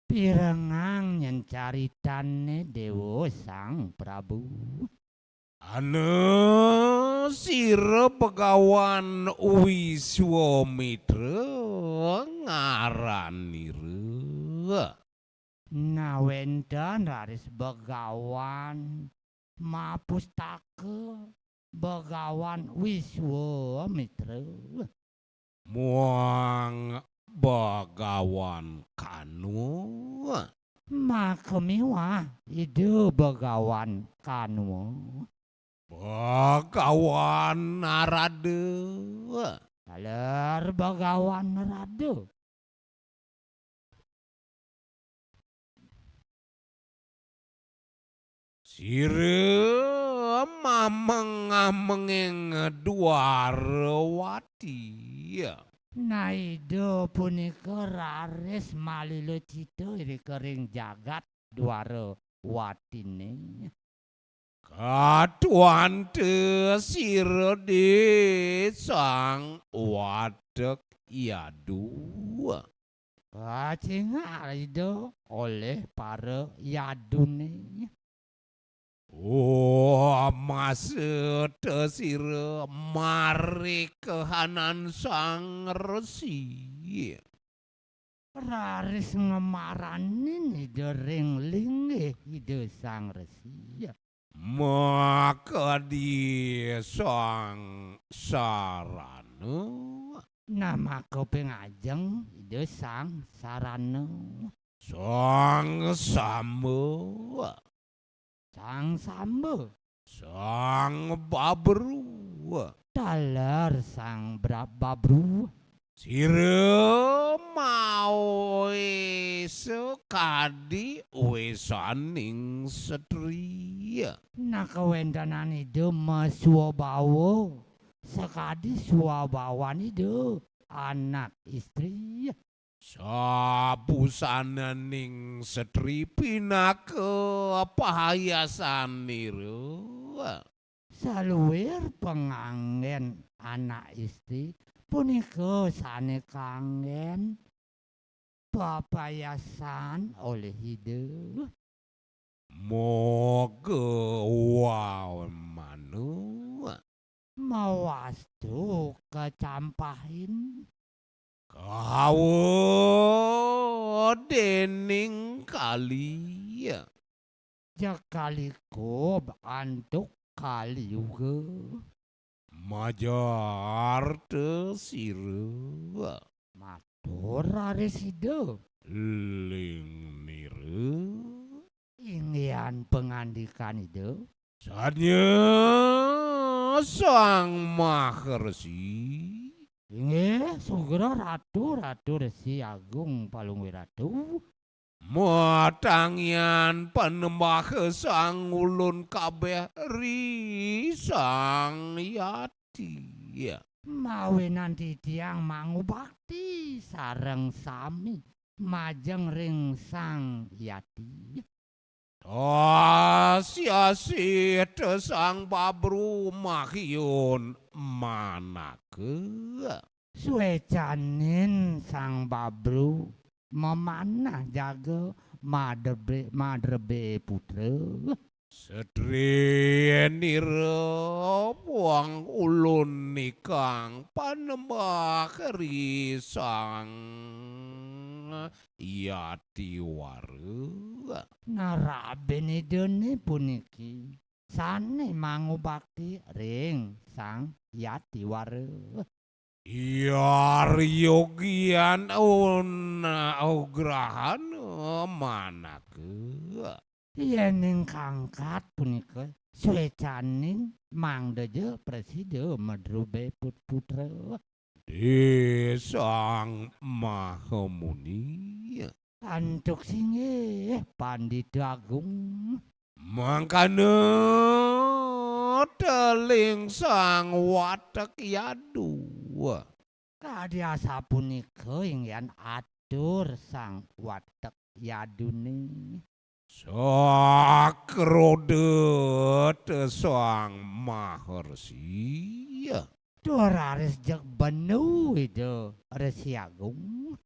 Pirengang nyencaritane Dewa Sang Prabu. Anu sira Begawan Wiswamitra ngaranira. Nawenten raris Begawan Mapustaka Begawan Wiswamitra. Muang Begawan Kanu. Makemiwah ide Begawan Kanu. Begawan Narada. Kaler Begawan Narada. Sire mameng-amengeng Dwarawati. Naido punika raris malilo cita iri kering jagat Dwarawatine. Katuan te sire de Sang Wadek Yadu. Kacinga itu oleh para yadune. Oh, masa tesira mari kehanan Sang Resi. Raris ngemaranin ide ringling ide Sang Resi. Maka di Sang Sarana. Nama kepengajeng ide Sang Sarana. Sang Samba. Sang Samba. Sang Babru. Taler Sang Babru. Sira mau sekadi wesaning setriya. Nah kawendanan ide masuabawa sekadi suabawan ide anak istri Sabusanening setri pinake pahayasanira. saluwir pengangen anak istri punika sane kangen papayasan oleh ide Moga wawemanu mawastu kecampahin kawo dening kaliya. jakaliko antuk kali juga Majar tesira matur areside ling nira. inggian pengandikan ide Saatnya sang maharsi inggih sugera ratu resi agung palungwiratu matangyan panembah sang ulun kabeh ri sang yati. mawe nanti tiang mangu bakti sareng sami majeng ring sang yati Siasi sang babru mahyun manake. suecanin sang babru memanah jaga madrebe putra Setri nira buang ulun nikang panembah ri sang yati wara. naraben idene puniki sane mangu bakti ring sang yati ware Yogian una ugrahan manake. yening kangkat punika suecanin mangdeje preside madrube putra Di sang mahamuni antuk singgih pandita agung mangkana teling sang watek yadu. kadiasa punika ingyan atur sang watek yadune Sakrodet sang maharsi Doraris jek benu itu resi agung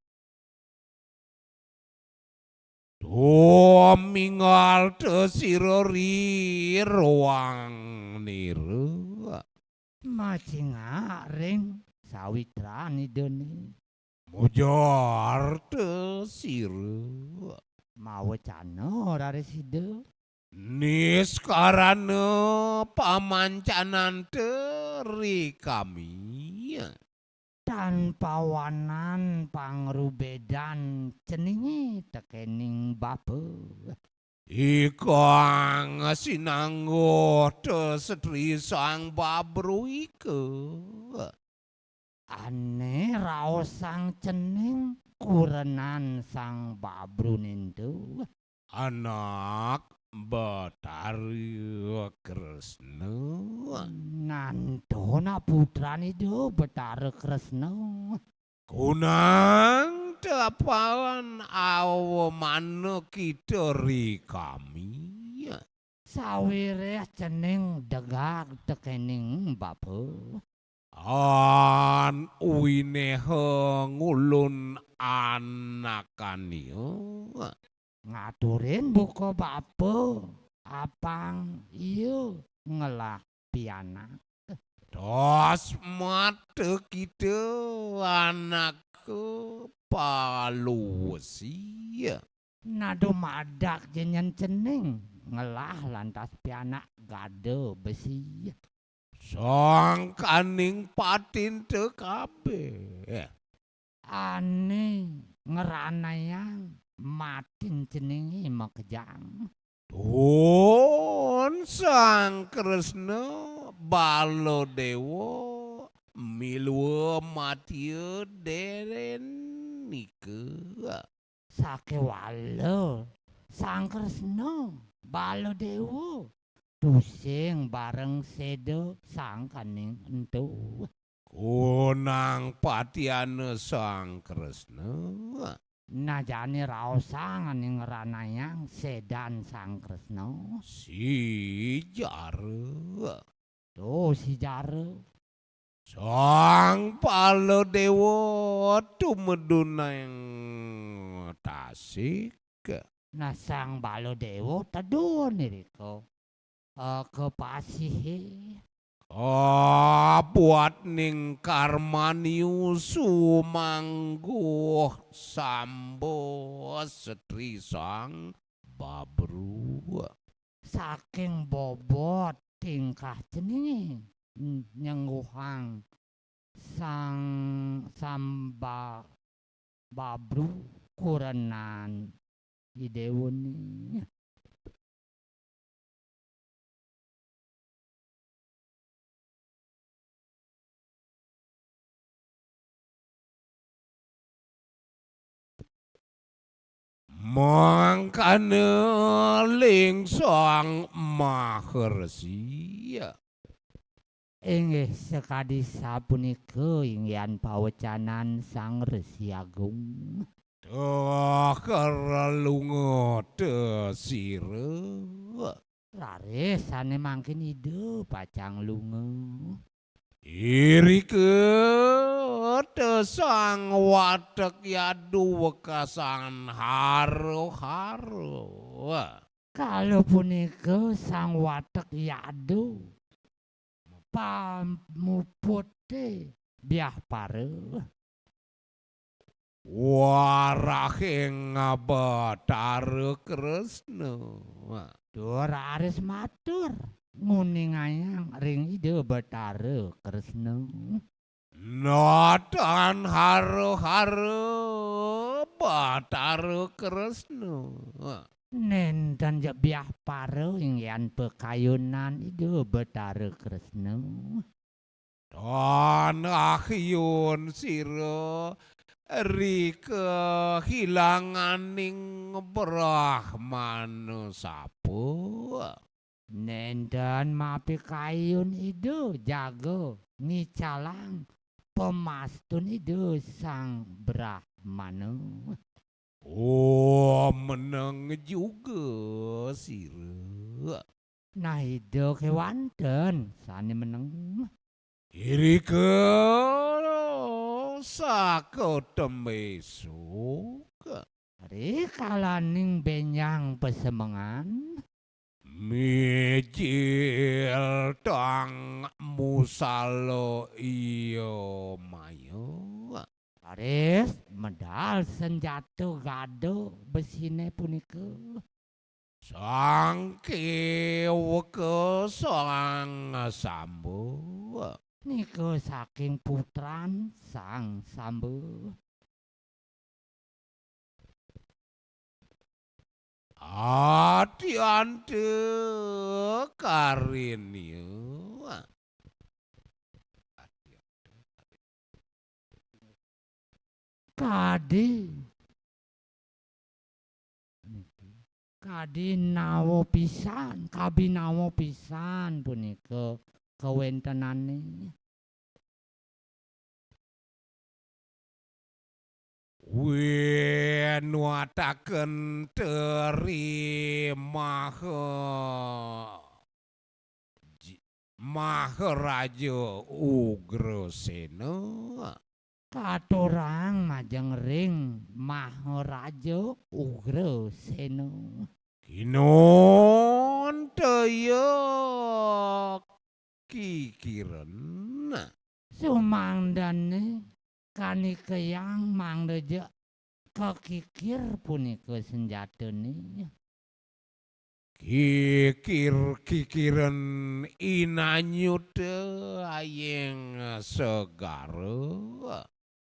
Mingal tesirori ruang nira macinga ring sawitran idene mujar tesira mau cano rareside niskarana pamancanan teri kami tanpa wanan pangrubedan ceningi tekening bape ikang sinanggo tesetri sang babru ike ane raos sang cening kurenan sang babru nintu anak Betari Kresna nantona putrani do Betara Kresna kunang dapawan awo mano kita ri kami sawire cening degag tekening bape an uine ngulun anakaniyo ngaturin buka bape apang iyo ngelah pianak tos mata kita anak palusi nado madak jenyen cening ngelah lantas pianak gado besi sang kaning patin tekabe ane ngeranayang matin ceningi makejang Don sang Kresna Baladewa Milwa matiu deren nike. Sakewala Sang Kresna Baladewa tusing bareng seda Sang Kaning Entu. Kunang patiane Sang Kresna. Najane raosang ning ranayang sedan Sang Kresna. Si Jara. Tuh si Jara Sang Baladewa tumedunang Tasik. nah Sang Baladewa tedun niriko kepasihe Buat ning Karmaniu sumangguh sambo setri Sang Babru. saking bobot tingkah jenenge nyengguhang Samba Babru kurenan idewuni. Mangkane ling Sang Maharsi. Inggih sekadi sapunika inggihan pawecanan Sang Resi Agung. Kerlunga desire. Raresane mangkin ide pacang lunga. Irike Sang Watek yadu wekasan haro-haro. Kalau punika Sang Watek yadu pamuputi biah pare. Warahing Bathara Kresna. Dora aris matur nguningayang ring ide Bathara Kresna. Natan haro-haro Bathara Kresna. Nenten jebiah pare inggihan pekayunan ide Bathara Kresna. Dan ahyun sira rike hilanganing Brahmana sapa. Nenten mapi kayun ide jago ngicalang pemastun ide Sang Brahmana. Oh, meneng juga sira. Nah ide kewanten sane meneng. Irike sakotembe suka. Rikalaning benyang pesemengan. Mijil tang musalo iyo mayo. Aris medal senjata gado besine punika. Sang keweke Sang Sambo. Nika saking putran Sang Sambo. Ati-ante karenio. Kadi nawo pisan, kabinawo pisan punika kawentenane. Nuataken terima Maharaja Ugrasena. Katurang majeng ring Maharaja Ugrasena. Kinon taya kikiren. Sumangdane kanikeyang mangdeje kekikir punika senjatane. Kikiren inanyut ayeng segara.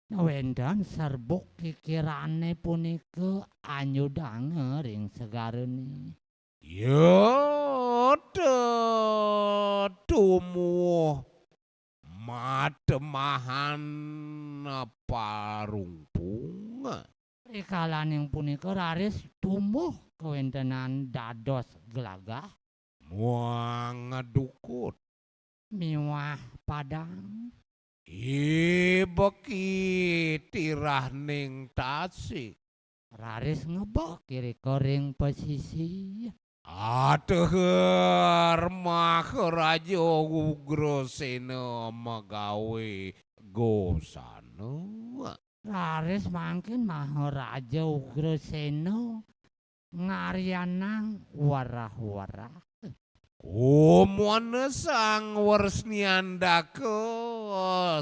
Wendan serbuk kikirane punika anyudange ring segarane. Ya tumuh mademahan parungpung. Rikalaning punika raris tumuh kawontenan dados glagah Muang ngedukut. miwah padang. Beki tirah ning tasik. Raris ngebok kiri koring pesisir. Ateher Maharaja Ugrasena magawe gosana. Raris mangkin Maharaja Ugrasena ngaryanang warah-warah. Kumana sang warsniandaka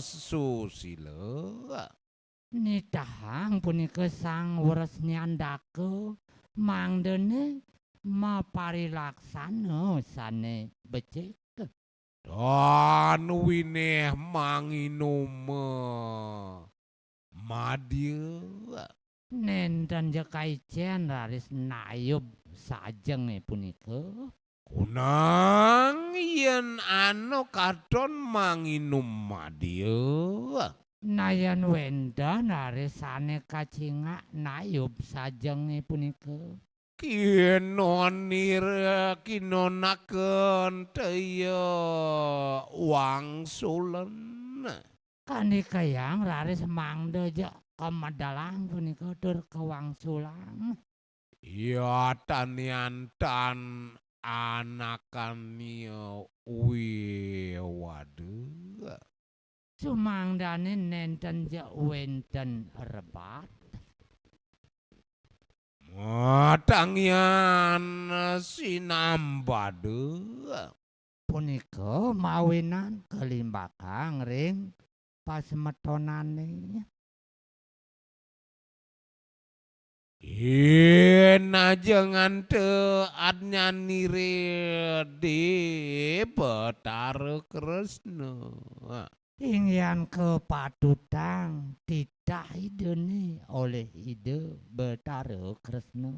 susila. Nitahang punika sang warsnyandaka mangdene maparilaksana sane becik. Dan wineh manginum madya. Nenten jekaicen raris nayub sajeng punika. Kunang yen kadon manginum madya. Nayan wenda narisane kacingak nayub sajeng punika. Kinonaken taya wangsulen. Kanikayang raris mangda ja kemedalang punika tur kewangsulang. Ya taniantan anakannya wadu. Sumangdane nenten ja wenten rebat. Matangyan sinambadu. Punika mawinan kelimbakang ring pasemetonane. Najangan te adnyanire de Betara Kresna. Ingyan kepatutang titah idene oleh ide Betara Kresna.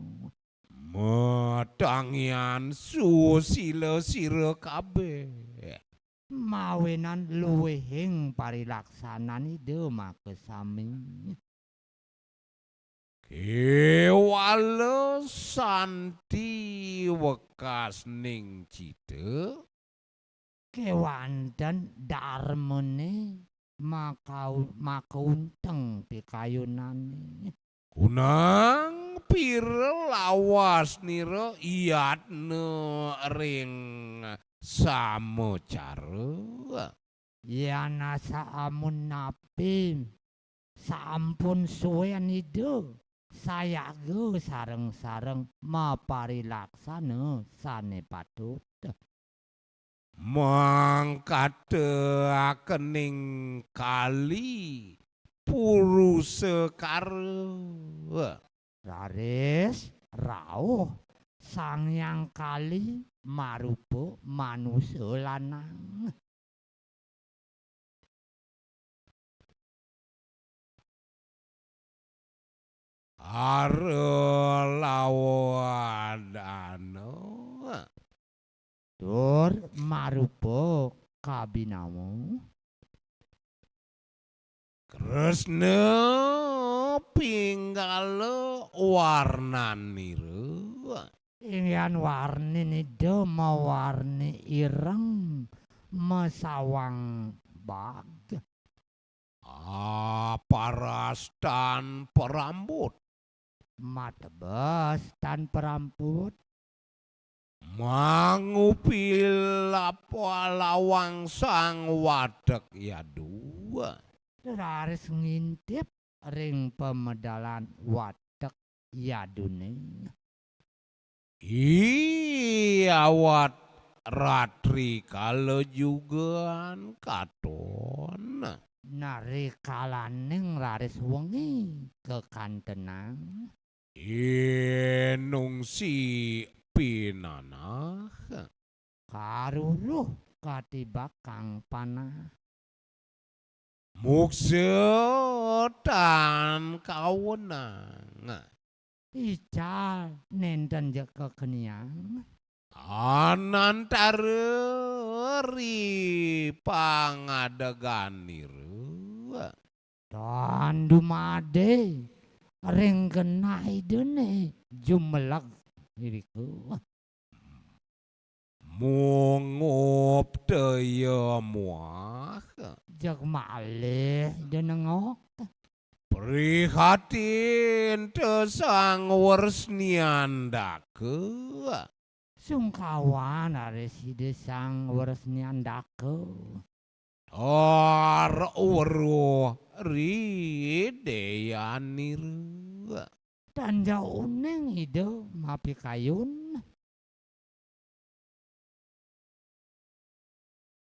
Matangyan susila sira kabeh. Mawinan luwihing parilaksanan ide makesami. Kewala santi wekas ning cita. Kewanten darmene makaunteng pikayunane. Kunang pira lawas nira iyatne ring samocara. Yana saamun napi sampun suwen ide sayaga sareng-sareng maparilaksana sane patut. Mangkateakening kali puru sekara. Raris rawuh sangyang kali marupa manusia lanang. Arelawadana. Tur marupa kabinamu. Kresna pinggala warnanira. Ingyan warni nida mawarni ireng mesawang bag. Parastan perambut. Matebes tan peramput. Mangupil apa lawang sang wadek ya dua. Raris ngintip ring pemedalan wadek yadune. Awat ratri kalau jugaan katon. Nari kalaning raris wengi kekantenang. Nungsi pinanah. Karuruh katibak kang panah. Muksetan kawenang. Ical nenten jeka kenyang. Anantareri pangadeganir. Dan dumade ring genah idene jumelag diriku. Mungop daya muah. Jak malih jenengok. Prihatin tesang warsniandake. Sungkawan are si desang waresniandake. Uruh rideyanir. Dan jauh neng ide mapi kayun.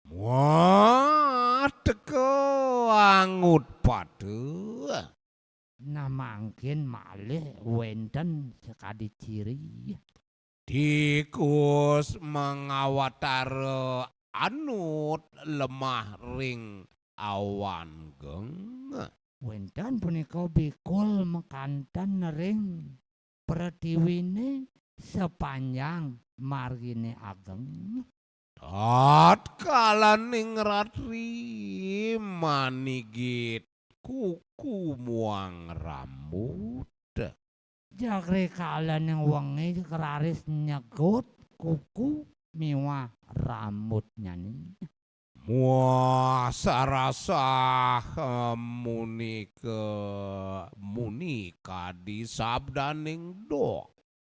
Wah, teke angut padu. Nah mangkin malih wenten sekadi ciri. Tikus mengawatar anut lemah ring awan geng. Wenten punika bikul mekanten ring pretiwine sepanjang margine ageng. Tatkala ning ratri manigit kuku muang rambut. Jakri kalan yang wengi keraris nyegut kuku miwa rambutnya nih. Muah sarasa munika di sabdaning dok.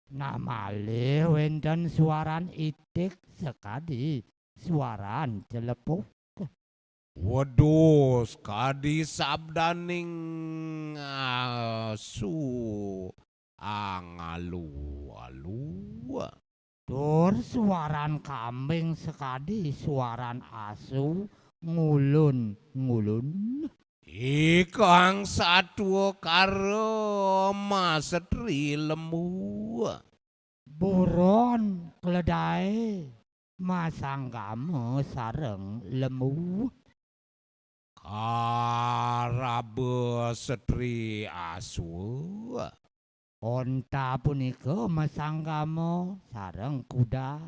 Nah malih wenten suaran itik sekadi suaran celepuk. Waduh, sekadi sabdaning su angalu-alu. Tur suaran kambing sekadi suaran asu ngulun-ngulun. Ikang satu karo masetri lembu. Buron keledai masanggame sareng lembu. Karabe setri asu. Onta punika masanggame sareng kuda.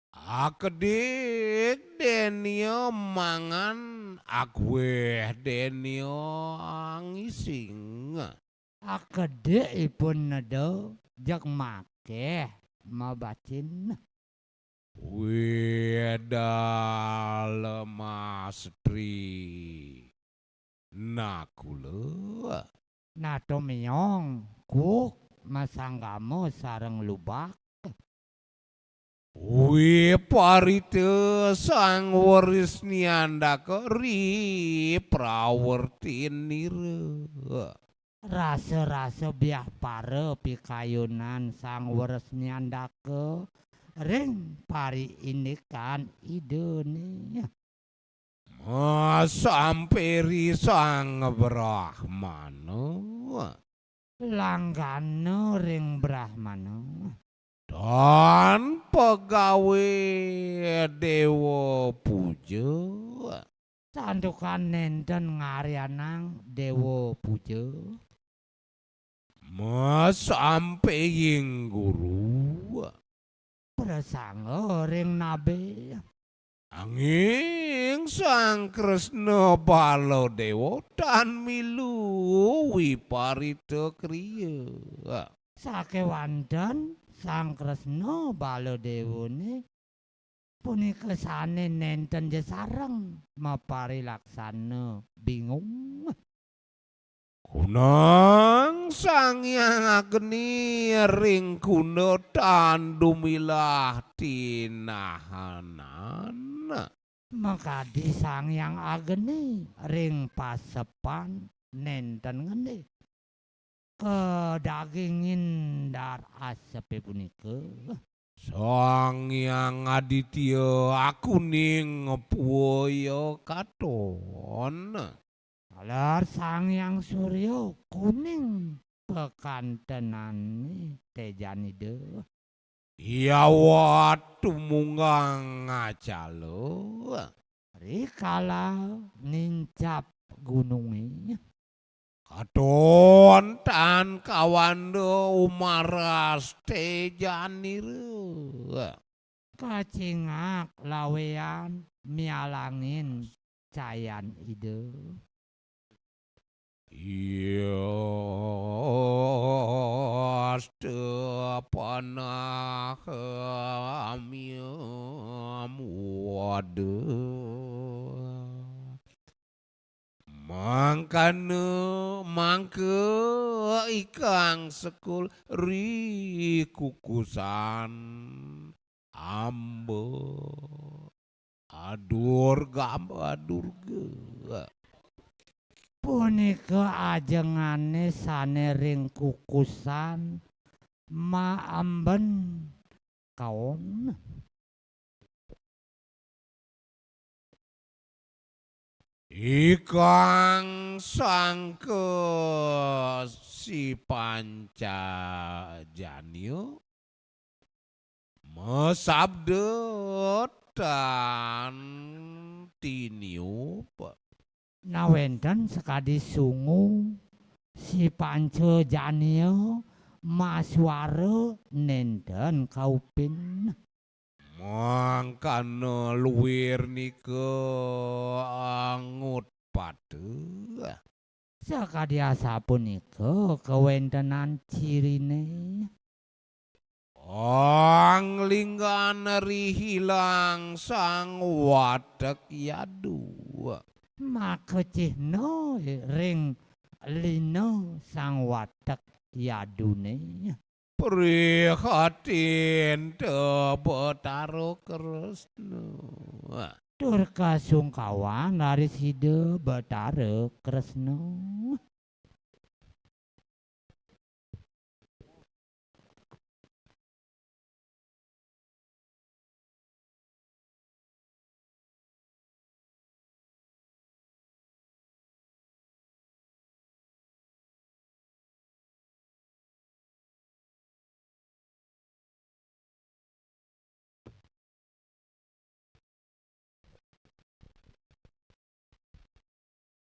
Akedik denio mangan agweh denio ngising. Akedekipun neda jak makeh mabacin. Weda lemah setri nakule. Nato miyong kuk masanggame sareng lubak. Parite sang waris niandake ri prawertinir. Rasa-rasa biah pare pikayunan sang waris niandake ring pari indikan idene. Samperi sang Brahmana. Langgane ring Brahmana. Dan pegawai Dewa Puja. Sandukan nenten ngaryanang Dewa Puja. Sampai ing guru. Prasangga ring nabe. Anging sang Kresna Baladewa tan milu wiparita kriya. Sakewanten sang Kresna Baladewone punika sane nenten jesareng mapari laksana bingung. Kunang sang yang agni ring kuno tandumilah tinahanan. Makadi sang yang ageni ring pasepan nenten ngene. Kedagingin dar asepe punika. Sang yang aditya aku ning puya katon. Alar sang yang suryo kuning pekantenane tejanide. Iya watu mungang ngacalo. Rikala nincap gunungnya. Katon tan kawando umaras te janire. Kacingak lawean mialangin cayan ide. Yaste panah amiam waduh. Mangkane mangke ikang sekul ri kukusan ambe adur gamba durga. Punika ajengane sanering kukusan maamben kaon. Ikang sangke si panca janio mesabdet dan tiniup. Nawenten sekadi sungu si panca janio maswara nenden kaupin. Mangkana luwir nika angut pate. Sakadiasa punika kawentenan cirine. Anglinggan ri hilang sang watek yadu. Maka cihno ring lino sang watek yadune. Prihatin te Betara Kresna. Durka sungkawan laris hide Betara Kresna.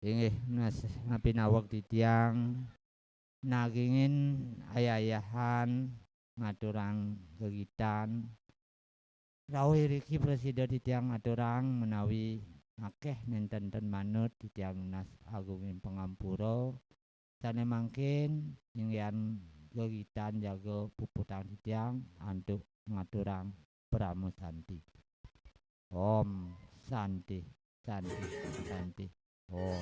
Inggih napinawak titiang nagingin ayayahan ngaturang kegiatan rawuh riki presiden titiang ngaturang menawi akeh nenten manut titiang nas agungin pengampura sane mangkin inggian kegiatan jaga puputan titiang antuk ngaturang pramusanti. Om Santi Santi Santi. Oh.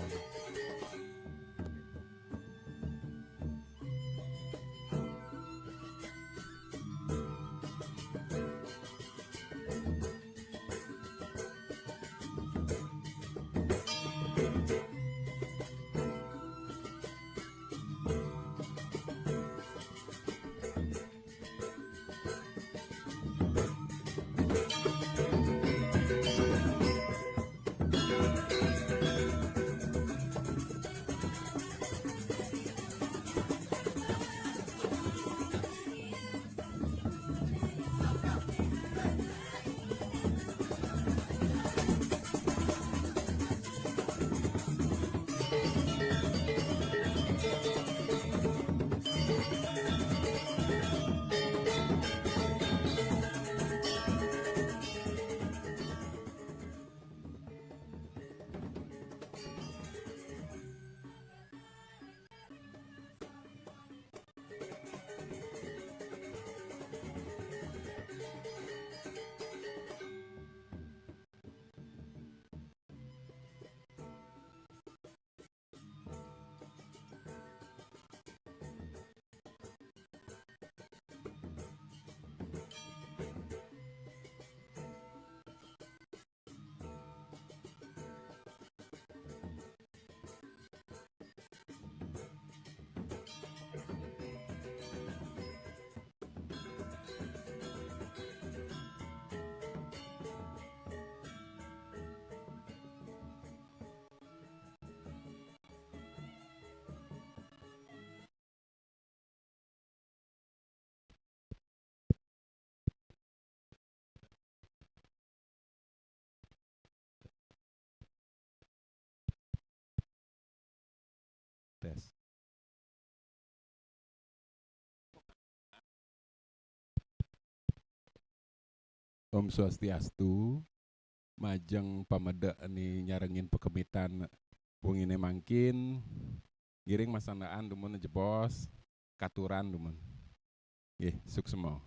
Om Swastiastu, majeng pameda ni nyarengin pekemitan wengine mangkin, giring masanaan dumun jebos, katuran dumun. Nggih, suksema.